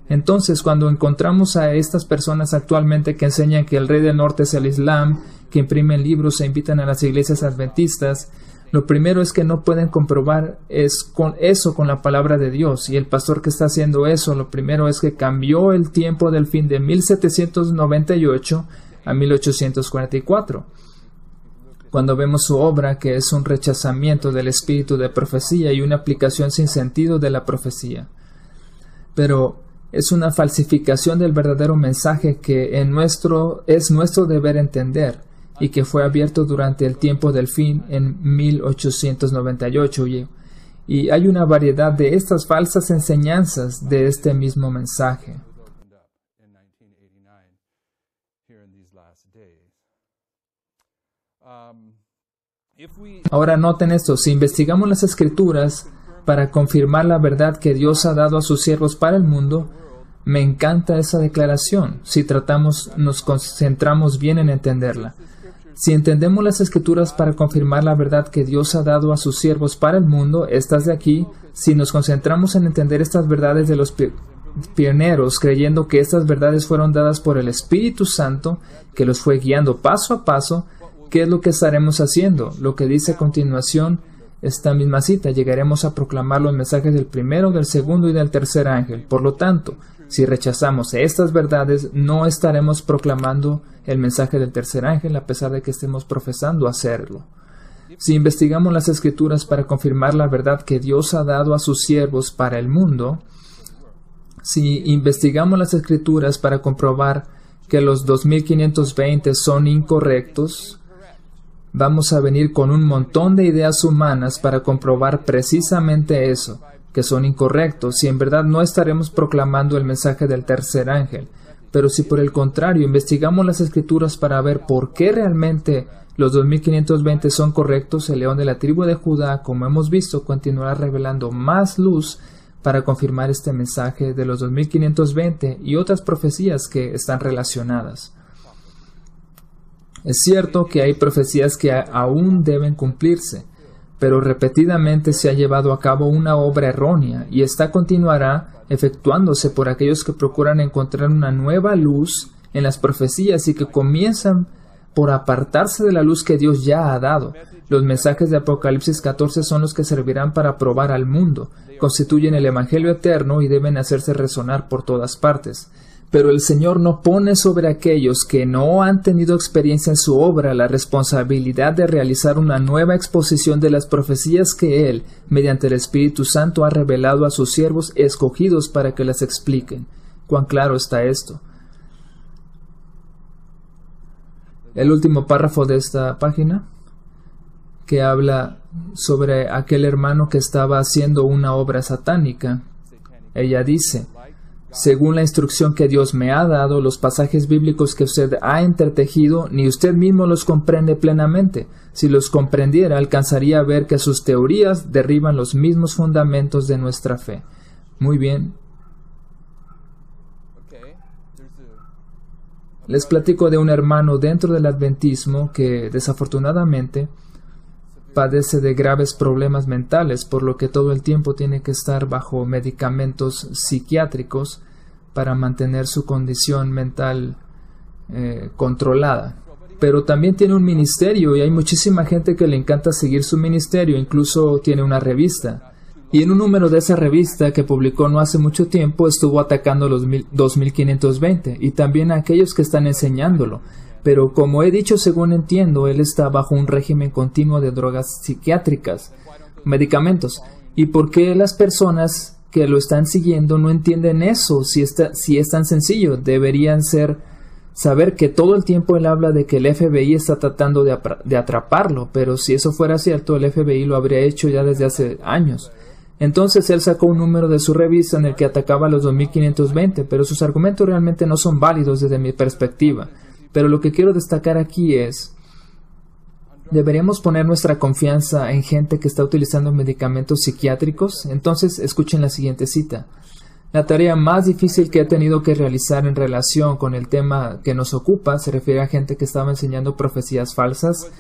Entonces, cuando encontramos a estas personas actualmente que enseñan que el rey del norte es el Islam, que imprimen libros e invitan a las iglesias adventistas, lo primero es que no pueden comprobar con la palabra de Dios, y el pastor que está haciendo eso, lo primero es que cambió el tiempo del fin de 1798 a 1844. Cuando vemos su obra, que es un rechazamiento del espíritu de profecía y una aplicación sin sentido de la profecía. Pero es una falsificación del verdadero mensaje que es nuestro deber entender, y que fue abierto durante el tiempo del fin en 1898. Y hay una variedad de estas falsas enseñanzas de este mismo mensaje. Ahora noten esto, si investigamos las Escrituras para confirmar la verdad que Dios ha dado a sus siervos para el mundo, me encanta esa declaración, si nos concentramos bien en entenderla. Si entendemos las Escrituras para confirmar la verdad que Dios ha dado a sus siervos para el mundo, estas de aquí, si nos concentramos en entender estas verdades de los pioneros, creyendo que estas verdades fueron dadas por el Espíritu Santo, que los fue guiando paso a paso, ¿qué es lo que estaremos haciendo? Lo que dice a continuación esta misma cita: llegaremos a proclamar los mensajes del primero, del segundo y del tercer ángel. Por lo tanto, si rechazamos estas verdades, no estaremos proclamando el mensaje del tercer ángel, a pesar de que estemos profesando hacerlo. Si investigamos las Escrituras para confirmar la verdad que Dios ha dado a sus siervos para el mundo, si investigamos las Escrituras para comprobar que los 2520 son incorrectos, vamos a venir con un montón de ideas humanas para comprobar precisamente eso, que son incorrectos, y en verdad no estaremos proclamando el mensaje del tercer ángel. Pero si por el contrario investigamos las Escrituras para ver por qué realmente los 2520 son correctos, el león de la tribu de Judá, como hemos visto, continuará revelando más luz para confirmar este mensaje de los 2520 y otras profecías que están relacionadas. Es cierto que hay profecías que aún deben cumplirse, pero repetidamente se ha llevado a cabo una obra errónea, y esta continuará efectuándose por aquellos que procuran encontrar una nueva luz en las profecías y que comienzan por apartarse de la luz que Dios ya ha dado. Los mensajes de Apocalipsis 14 son los que servirán para probar al mundo, constituyen el Evangelio eterno y deben hacerse resonar por todas partes. Pero el Señor no pone sobre aquellos que no han tenido experiencia en su obra la responsabilidad de realizar una nueva exposición de las profecías que Él, mediante el Espíritu Santo, ha revelado a sus siervos escogidos para que las expliquen. ¿Cuán claro está esto? El último párrafo de esta página, que habla sobre aquel hermano que estaba haciendo una obra satánica. Ella dice: según la instrucción que Dios me ha dado, los pasajes bíblicos que usted ha entretejido, ni usted mismo los comprende plenamente. Si los comprendiera, alcanzaría a ver que sus teorías derriban los mismos fundamentos de nuestra fe. Muy bien. Les platico de un hermano dentro del adventismo que, desafortunadamente, padece de graves problemas mentales, por lo que todo el tiempo tiene que estar bajo medicamentos psiquiátricos para mantener su condición mental controlada. Pero también tiene un ministerio y hay muchísima gente que le encanta seguir su ministerio, incluso tiene una revista. Y en un número de esa revista que publicó no hace mucho tiempo estuvo atacando los 2520 y también a aquellos que están enseñándolo. Pero como he dicho, según entiendo, él está bajo un régimen continuo de drogas psiquiátricas, medicamentos. ¿Y por qué las personas que lo están siguiendo no entienden eso? Si es tan sencillo, deberían saber que todo el tiempo él habla de que el FBI está tratando de atraparlo, pero si eso fuera cierto, el FBI lo habría hecho ya desde hace años. Entonces él sacó un número de su revista en el que atacaba a los 2520, pero sus argumentos realmente no son válidos desde mi perspectiva. Pero lo que quiero destacar aquí es, ¿deberíamos poner nuestra confianza en gente que está utilizando medicamentos psiquiátricos? Entonces escuchen la siguiente cita. La tarea más difícil que he tenido que realizar en relación con el tema que nos ocupa, se refiere a gente que estaba enseñando profecías falsas,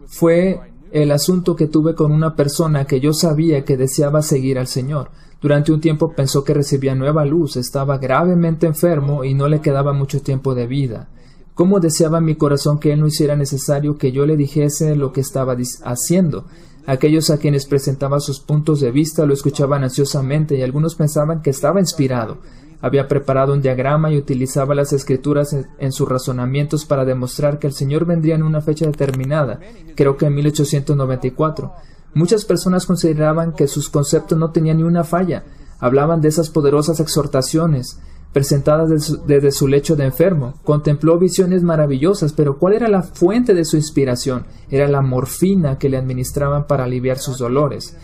fue el asunto que tuve con una persona que yo sabía que deseaba seguir al Señor. Durante un tiempo pensó que recibía nueva luz, estaba gravemente enfermo y no le quedaba mucho tiempo de vida. ¿Cómo deseaba en mi corazón que él no hiciera necesario que yo le dijese lo que estaba haciendo? Aquellos a quienes presentaba sus puntos de vista lo escuchaban ansiosamente y algunos pensaban que estaba inspirado. Había preparado un diagrama y utilizaba las escrituras en sus razonamientos para demostrar que el Señor vendría en una fecha determinada, creo que en 1894. Muchas personas consideraban que sus conceptos no tenían ni una falla. Hablaban de esas poderosas exhortaciones presentadas desde su lecho de enfermo. Contempló visiones maravillosas, pero ¿cuál era la fuente de su inspiración? Era la morfina que le administraban para aliviar sus dolores.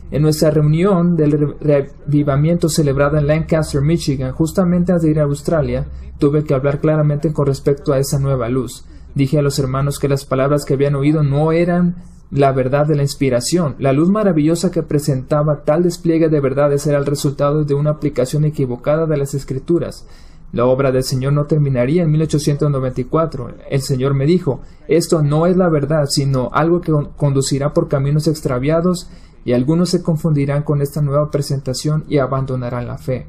En nuestra reunión del reavivamiento celebrada en Lancaster, Michigan, justamente antes de ir a Australia, tuve que hablar claramente con respecto a esa nueva luz. Dije a los hermanos que las palabras que habían oído no eran la verdad de la inspiración. La luz maravillosa que presentaba tal despliegue de verdades era el resultado de una aplicación equivocada de las Escrituras. La obra del Señor no terminaría en 1894. El Señor me dijo, esto no es la verdad, sino algo que conducirá por caminos extraviados y algunos se confundirán con esta nueva presentación y abandonarán la fe.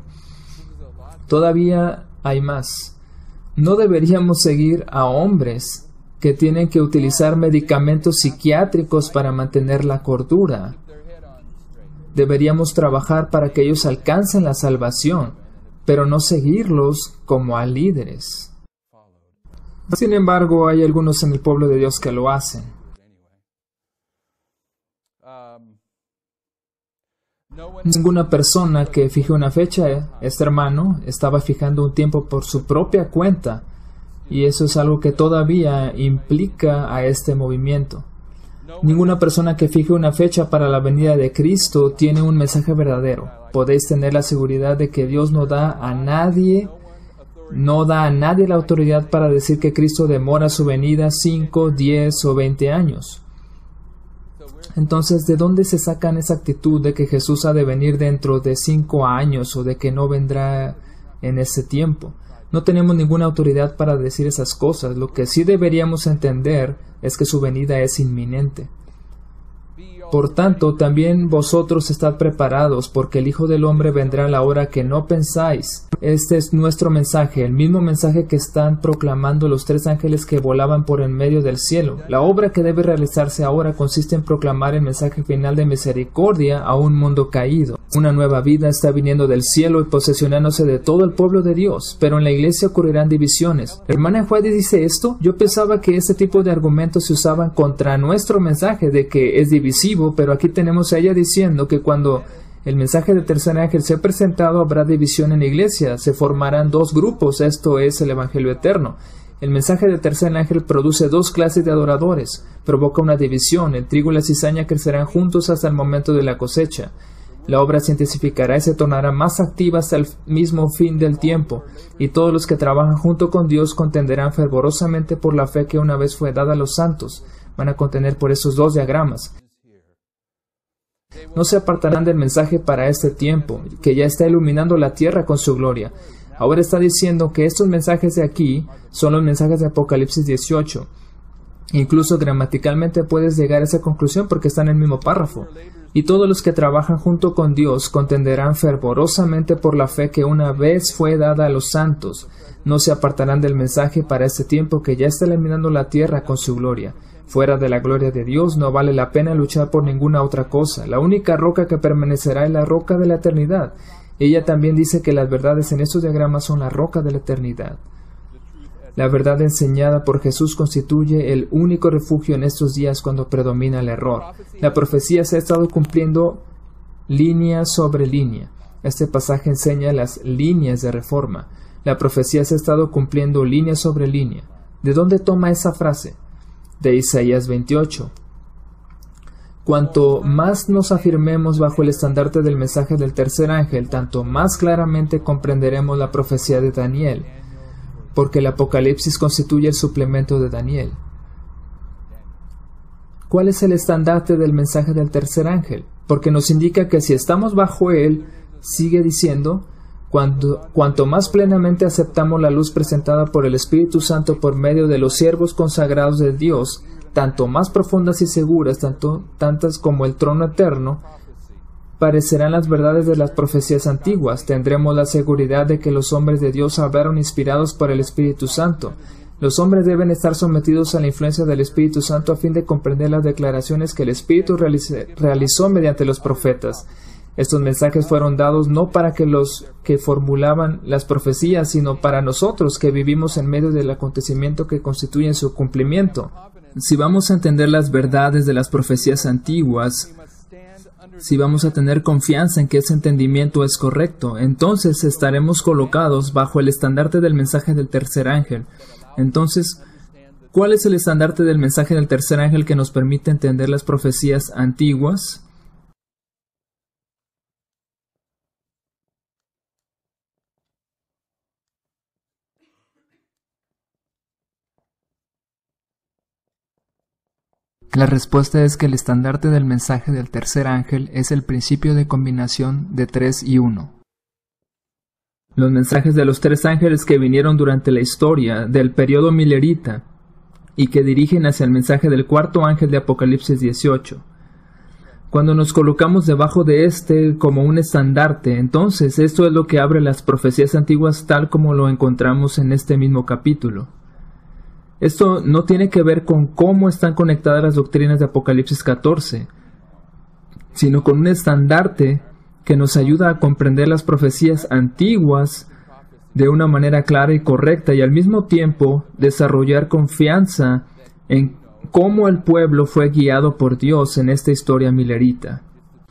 Todavía hay más. No deberíamos seguir a hombres que tienen que utilizar medicamentos psiquiátricos para mantener la cordura. Deberíamos trabajar para que ellos alcancen la salvación, pero no seguirlos como a líderes. Sin embargo, hay algunos en el pueblo de Dios que lo hacen. Ninguna persona que fije una fecha, este hermano estaba fijando un tiempo por su propia cuenta, y eso es algo que todavía implica a este movimiento. Ninguna persona que fije una fecha para la venida de Cristo tiene un mensaje verdadero. Podéis tener la seguridad de que Dios no da a nadie la autoridad para decir que Cristo demora su venida 5, 10 o 20 años. Entonces, ¿de dónde se sacan esa actitud de que Jesús ha de venir dentro de 5 años o de que no vendrá en ese tiempo? No tenemos ninguna autoridad para decir esas cosas. Lo que sí deberíamos entender es que su venida es inminente. Por tanto, también vosotros estad preparados, porque el Hijo del Hombre vendrá a la hora que no pensáis. Este es nuestro mensaje, el mismo mensaje que están proclamando los 3 ángeles que volaban por en medio del cielo. La obra que debe realizarse ahora consiste en proclamar el mensaje final de misericordia a un mundo caído. Una nueva vida está viniendo del cielo y posesionándose de todo el pueblo de Dios, pero en la iglesia ocurrirán divisiones. ¿La hermana Juárez dice esto? Yo pensaba que este tipo de argumentos se usaban contra nuestro mensaje de que es divisivo, pero aquí tenemos a ella diciendo que cuando el mensaje del tercer ángel sea presentado habrá división en la iglesia, se formarán 2 grupos, esto es el evangelio eterno. El mensaje del tercer ángel produce 2 clases de adoradores, provoca una división, el trigo y la cizaña crecerán juntos hasta el momento de la cosecha. La obra se intensificará y se tornará más activa hasta el mismo fin del tiempo, y todos los que trabajan junto con Dios contenderán fervorosamente por la fe que una vez fue dada a los santos. Van a contener por esos dos diagramas. No se apartarán del mensaje para este tiempo, que ya está iluminando la tierra con su gloria. Ahora está diciendo que estos mensajes de aquí son los mensajes de Apocalipsis 18. Incluso gramaticalmente puedes llegar a esa conclusión porque está en el mismo párrafo. Y todos los que trabajan junto con Dios contenderán fervorosamente por la fe que una vez fue dada a los santos. No se apartarán del mensaje para este tiempo que ya está iluminando la tierra con su gloria. Fuera de la gloria de Dios no vale la pena luchar por ninguna otra cosa. La única roca que permanecerá es la roca de la eternidad. Ella también dice que las verdades en estos diagramas son la roca de la eternidad. La verdad enseñada por Jesús constituye el único refugio en estos días cuando predomina el error. La profecía se ha estado cumpliendo línea sobre línea. Este pasaje enseña las líneas de reforma. La profecía se ha estado cumpliendo línea sobre línea. ¿De dónde toma esa frase? De Isaías 28. Cuanto más nos afirmemos bajo el estandarte del mensaje del tercer ángel, tanto más claramente comprenderemos la profecía de Daniel, porque el Apocalipsis constituye el suplemento de Daniel. ¿Cuál es el estandarte del mensaje del tercer ángel? Porque nos indica que si estamos bajo él, sigue diciendo, cuanto más plenamente aceptamos la luz presentada por el Espíritu Santo por medio de los siervos consagrados de Dios, tanto más profundas y seguras, tantas como el trono eterno, parecerán las verdades de las profecías antiguas. Tendremos la seguridad de que los hombres de Dios hablaron inspirados por el Espíritu Santo. Los hombres deben estar sometidos a la influencia del Espíritu Santo a fin de comprender las declaraciones que el Espíritu realizó mediante los profetas. Estos mensajes fueron dados no para que los que formulaban las profecías, sino para nosotros que vivimos en medio del acontecimiento que constituye su cumplimiento. Si vamos a entender las verdades de las profecías antiguas, si vamos a tener confianza en que ese entendimiento es correcto, entonces estaremos colocados bajo el estandarte del mensaje del tercer ángel. Entonces, ¿cuál es el estandarte del mensaje del tercer ángel que nos permite entender las profecías antiguas? La respuesta es que el estandarte del mensaje del tercer ángel es el principio de combinación de 3 y 1. Los mensajes de los tres ángeles que vinieron durante la historia del periodo milerita y que dirigen hacia el mensaje del cuarto ángel de Apocalipsis 18. Cuando nos colocamos debajo de este como un estandarte, entonces esto es lo que abre las profecías antiguas tal como lo encontramos en este mismo capítulo. Esto no tiene que ver con cómo están conectadas las doctrinas de Apocalipsis 14, sino con un estandarte que nos ayuda a comprender las profecías antiguas de una manera clara y correcta y al mismo tiempo desarrollar confianza en cómo el pueblo fue guiado por Dios en esta historia milerita.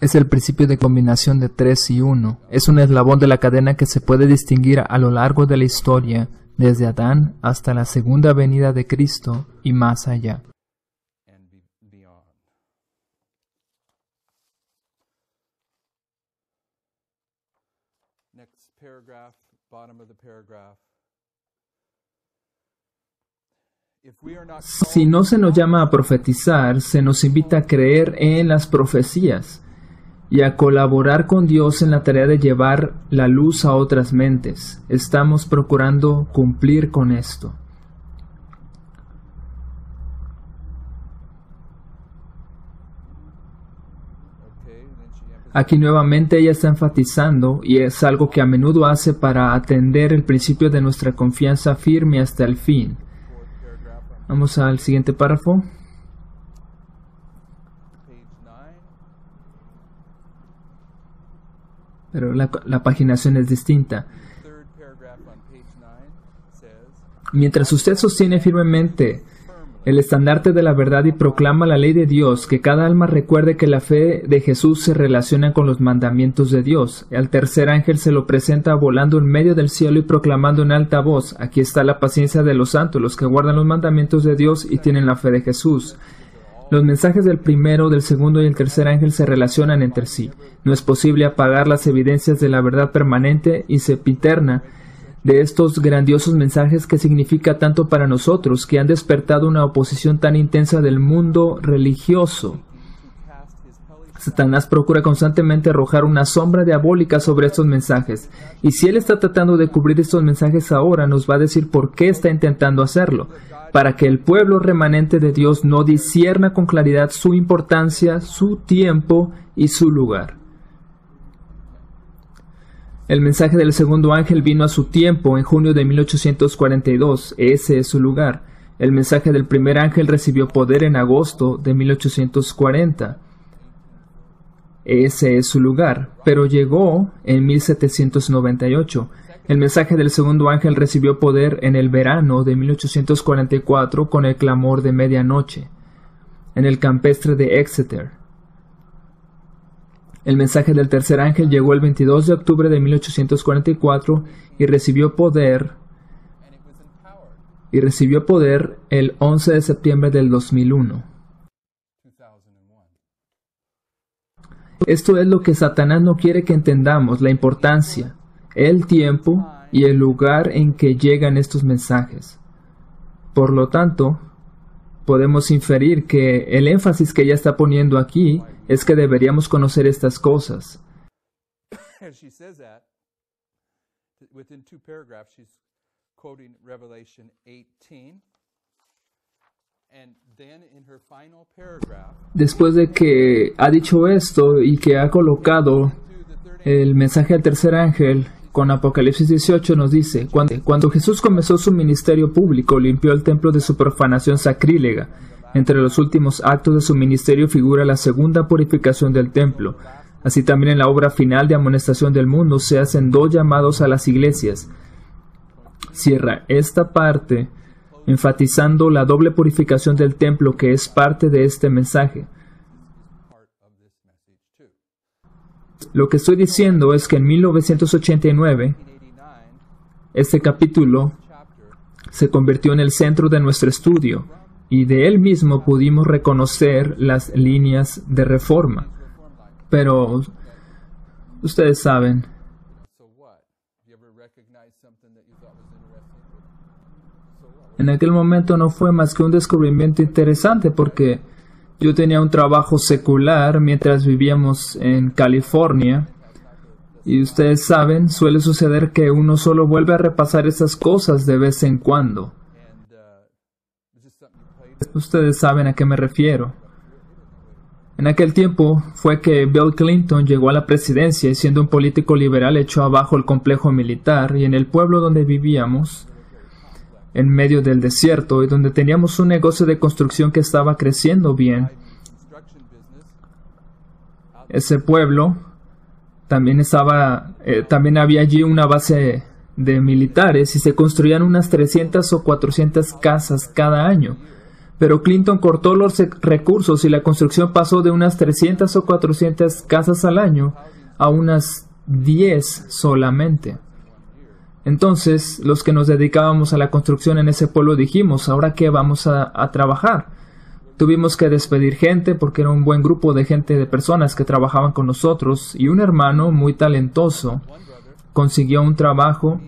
Es el principio de combinación de 3 y 1. Es un eslabón de la cadena que se puede distinguir a lo largo de la historia, desde Adán hasta la segunda venida de Cristo y más allá. Si no se nos llama a profetizar, se nos invita a creer en las profecías y a colaborar con Dios en la tarea de llevar la luz a otras mentes. Estamos procurando cumplir con esto. Aquí nuevamente ella está enfatizando, y es algo que a menudo hace para atender el principio de nuestra confianza firme hasta el fin. Vamos al siguiente párrafo. Pero la paginación es distinta. Mientras usted sostiene firmemente el estandarte de la verdad y proclama la ley de Dios, que cada alma recuerde que la fe de Jesús se relaciona con los mandamientos de Dios. Al tercer ángel se lo presenta volando en medio del cielo y proclamando en alta voz: aquí está la paciencia de los santos, los que guardan los mandamientos de Dios y tienen la fe de Jesús. Los mensajes del primero, del segundo y el tercer ángel se relacionan entre sí. No es posible apagar las evidencias de la verdad permanente y sempiterna de estos grandiosos mensajes que significa tanto para nosotros, que han despertado una oposición tan intensa del mundo religioso. Satanás procura constantemente arrojar una sombra diabólica sobre estos mensajes, y si él está tratando de cubrir estos mensajes ahora, nos va a decir por qué está intentando hacerlo, para que el pueblo remanente de Dios no discierna con claridad su importancia, su tiempo y su lugar. El mensaje del segundo ángel vino a su tiempo en junio de 1842, ese es su lugar. El mensaje del primer ángel recibió poder en agosto de 1840. Ese es su lugar, pero llegó en 1798. El mensaje del segundo ángel recibió poder en el verano de 1844 con el clamor de medianoche, en el campestre de Exeter. El mensaje del tercer ángel llegó el 22 de octubre de 1844 y recibió poder el 11 de septiembre del 2001. Esto es lo que Satanás no quiere que entendamos, la importancia, el tiempo y el lugar en que llegan estos mensajes. Por lo tanto, podemos inferir que el énfasis que ella está poniendo aquí es que deberíamos conocer estas cosas. Después de que ha dicho esto y que ha colocado el mensaje al tercer ángel, con Apocalipsis 18 nos dice, cuando Jesús comenzó su ministerio público, limpió el templo de su profanación sacrílega. Entre los últimos actos de su ministerio figura la segunda purificación del templo. Así también en la obra final de amonestación del mundo se hacen dos llamados a las iglesias. Cierra esta parte enfatizando la doble purificación del templo que es parte de este mensaje. Lo que estoy diciendo es que en 1989, este capítulo se convirtió en el centro de nuestro estudio y de él mismo pudimos reconocer las líneas de reforma. Pero ustedes saben, en aquel momento no fue más que un descubrimiento interesante porque yo tenía un trabajo secular mientras vivíamos en California y ustedes saben, suele suceder que uno solo vuelve a repasar esas cosas de vez en cuando. Ustedes saben a qué me refiero. En aquel tiempo fue que Bill Clinton llegó a la presidencia y siendo un político liberal echó abajo el complejo militar y en el pueblo donde vivíamos, en medio del desierto y donde teníamos un negocio de construcción que estaba creciendo bien. Ese pueblo también había allí una base de militares y se construían unas 300 o 400 casas cada año. Pero Clinton cortó los recursos y la construcción pasó de unas 300 o 400 casas al año a unas 10 solamente. Entonces, los que nos dedicábamos a la construcción en ese pueblo dijimos, ¿ahora qué vamos a trabajar? Tuvimos que despedir gente porque era un buen grupo de gente, de personas que trabajaban con nosotros y un hermano muy talentoso consiguió un trabajo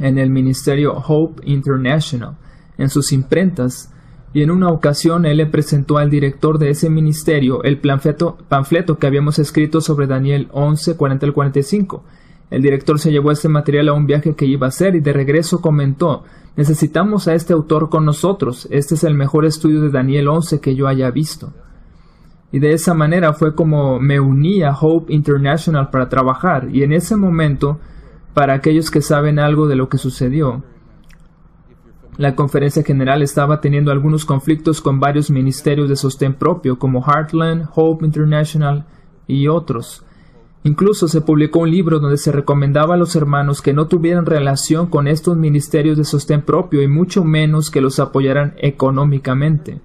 en el ministerio Hope International, en sus imprentas, y en una ocasión él le presentó al director de ese ministerio el panfleto que habíamos escrito sobre Daniel 11, 40 al 45. El director se llevó este material a un viaje que iba a hacer y de regreso comentó, necesitamos a este autor con nosotros, este es el mejor estudio de Daniel 11 que yo haya visto. Y de esa manera fue como me uní a Hope International para trabajar, y en ese momento, para aquellos que saben algo de lo que sucedió, la conferencia general estaba teniendo algunos conflictos con varios ministerios de sostén propio, como Heartland, Hope International y otros. Incluso se publicó un libro donde se recomendaba a los hermanos que no tuvieran relación con estos ministerios de sostén propio y mucho menos que los apoyaran económicamente.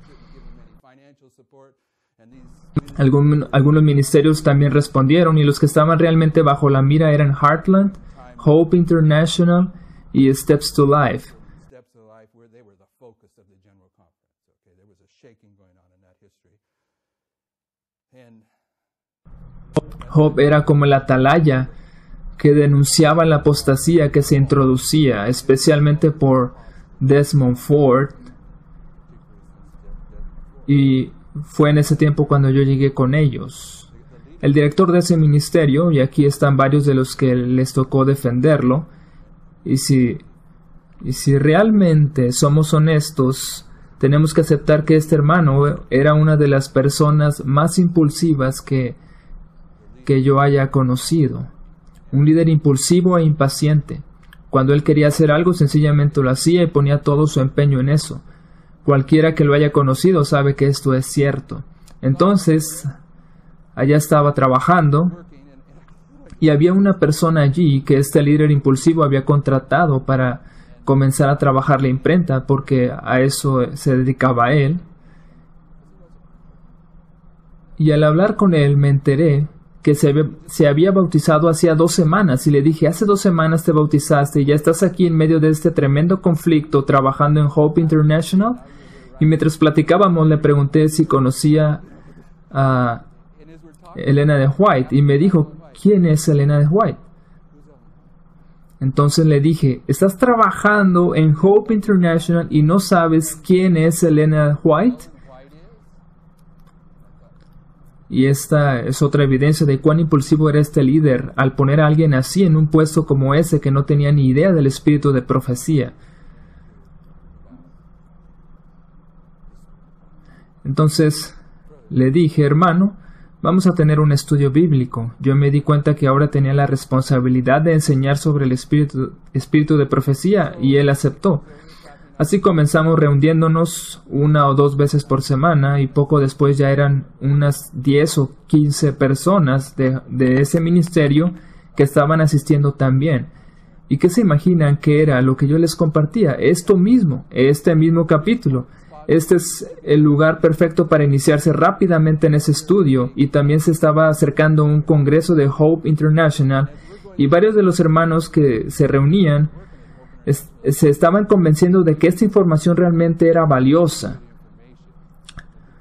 Algunos ministerios también respondieron y los que estaban realmente bajo la mira eran Heartland, Hope International y Steps to Life. Job era como el atalaya que denunciaba la apostasía que se introducía, especialmente por Desmond Ford. Y fue en ese tiempo cuando yo llegué con ellos. El director de ese ministerio, y aquí están varios de los que les tocó defenderlo, y si realmente somos honestos, tenemos que aceptar que este hermano era una de las personas más impulsivas que yo haya conocido. Un líder impulsivo e impaciente. Cuando él quería hacer algo, sencillamente lo hacía y ponía todo su empeño en eso. Cualquiera que lo haya conocido sabe que esto es cierto. Entonces, allá estaba trabajando y había una persona allí que este líder impulsivo había contratado para comenzar a trabajar la imprenta, porque a eso se dedicaba él. Y al hablar con él me enteré que se había bautizado hacía 2 semanas, y le dije: hace 2 semanas te bautizaste y ya estás aquí en medio de este tremendo conflicto trabajando en Hope International. Y mientras platicábamos le pregunté si conocía a Elena de White, y me dijo: ¿quién es Elena de White? Entonces le dije: ¿estás trabajando en Hope International y no sabes quién es Elena de White? Y esta es otra evidencia de cuán impulsivo era este líder al poner a alguien así en un puesto como ese, que no tenía ni idea del espíritu de profecía. Entonces le dije: hermano, vamos a tener un estudio bíblico. Yo me di cuenta que ahora tenía la responsabilidad de enseñar sobre el espíritu de profecía, y él aceptó. Así comenzamos reuniéndonos 1 o 2 veces por semana, y poco después ya eran unas 10 o 15 personas de ese ministerio que estaban asistiendo también. ¿Y qué se imaginan que era lo que yo les compartía? Esto mismo, este mismo capítulo. Este es el lugar perfecto para iniciarse rápidamente en ese estudio, y también se estaba acercando un congreso de Hope International, y varios de los hermanos que se reunían se estaban convenciendo de que esta información realmente era valiosa.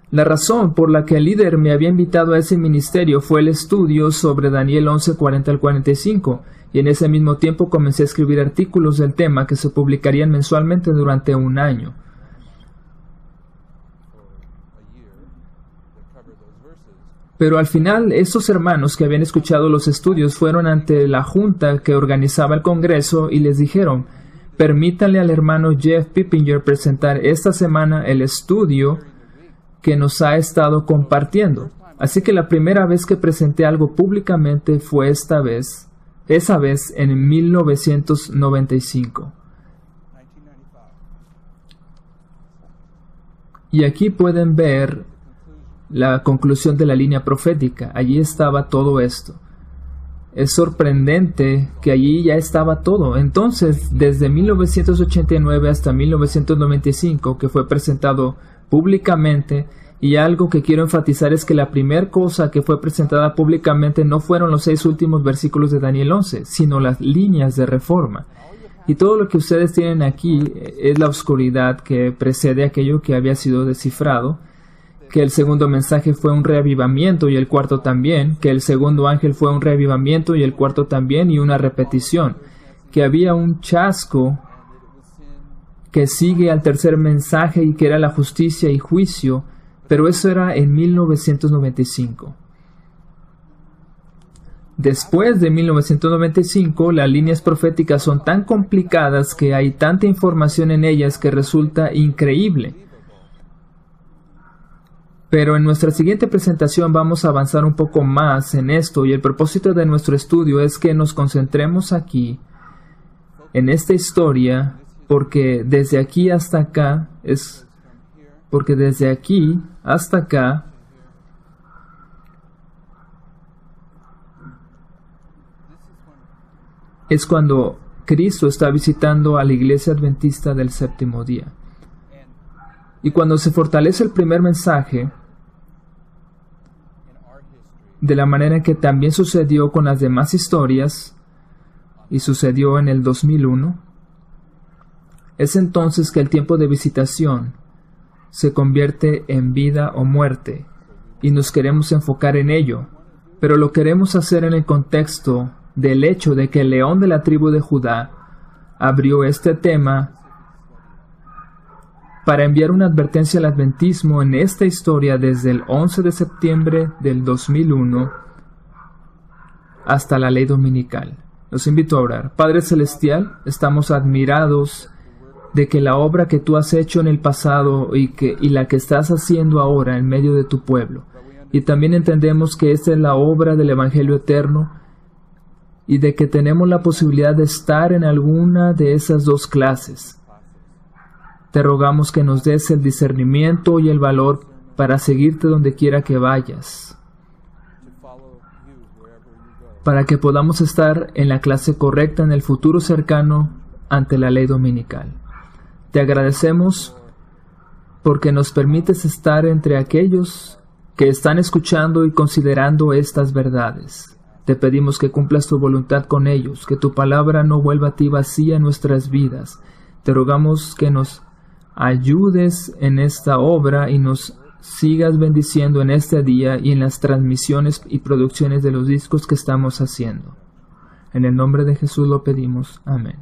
La razón por la que el líder me había invitado a ese ministerio fue el estudio sobre Daniel 11:40 al 45, y en ese mismo tiempo comencé a escribir artículos del tema que se publicarían mensualmente durante 1 año. Pero al final, esos hermanos que habían escuchado los estudios fueron ante la junta que organizaba el congreso y les dijeron: permítanle al hermano Jeff Pippinger presentar esta semana el estudio que nos ha estado compartiendo. Así que la primera vez que presenté algo públicamente fue esa vez en 1995. Y aquí pueden ver la conclusión de la línea profética. Allí estaba todo esto. Es sorprendente que allí ya estaba todo. Entonces, desde 1989 hasta 1995, que fue presentado públicamente, y algo que quiero enfatizar es que la primera cosa que fue presentada públicamente no fueron los 6 últimos versículos de Daniel 11, sino las líneas de reforma. Y todo lo que ustedes tienen aquí es la oscuridad que precede aquello que había sido descifrado, que el segundo mensaje fue un reavivamiento y el cuarto también, que el segundo ángel fue un reavivamiento y el cuarto también, y una repetición, que había un chasco que sigue al tercer mensaje y que era la justicia y juicio, pero eso era en 1995. Después de 1995, las líneas proféticas son tan complicadas que hay tanta información en ellas que resulta increíble. Pero en nuestra siguiente presentación vamos a avanzar un poco más en esto, y el propósito de nuestro estudio es que nos concentremos aquí, en esta historia, porque desde aquí hasta acá es cuando Cristo está visitando a la iglesia adventista del séptimo día. Y cuando se fortalece el primer mensaje, de la manera en que también sucedió con las demás historias, y sucedió en el 2001, es entonces que el tiempo de visitación se convierte en vida o muerte, y nos queremos enfocar en ello, pero lo queremos hacer en el contexto del hecho de que el león de la tribu de Judá abrió este tema para enviar una advertencia al adventismo en esta historia desde el 11 de septiembre del 2001 hasta la ley dominical. Los invito a orar. Padre Celestial, estamos admirados de que la obra que tú has hecho en el pasado y la que estás haciendo ahora en medio de tu pueblo. Y también entendemos que esta es la obra del Evangelio eterno y de que tenemos la posibilidad de estar en alguna de esas dos clases. Te rogamos que nos des el discernimiento y el valor para seguirte donde quiera que vayas, para que podamos estar en la clase correcta en el futuro cercano ante la ley dominical. Te agradecemos porque nos permites estar entre aquellos que están escuchando y considerando estas verdades. Te pedimos que cumplas tu voluntad con ellos, que tu palabra no vuelva a ti vacía en nuestras vidas. Te rogamos que nos ayudes en esta obra y nos sigas bendiciendo en este día y en las transmisiones y producciones de los discos que estamos haciendo. En el nombre de Jesús lo pedimos. Amén.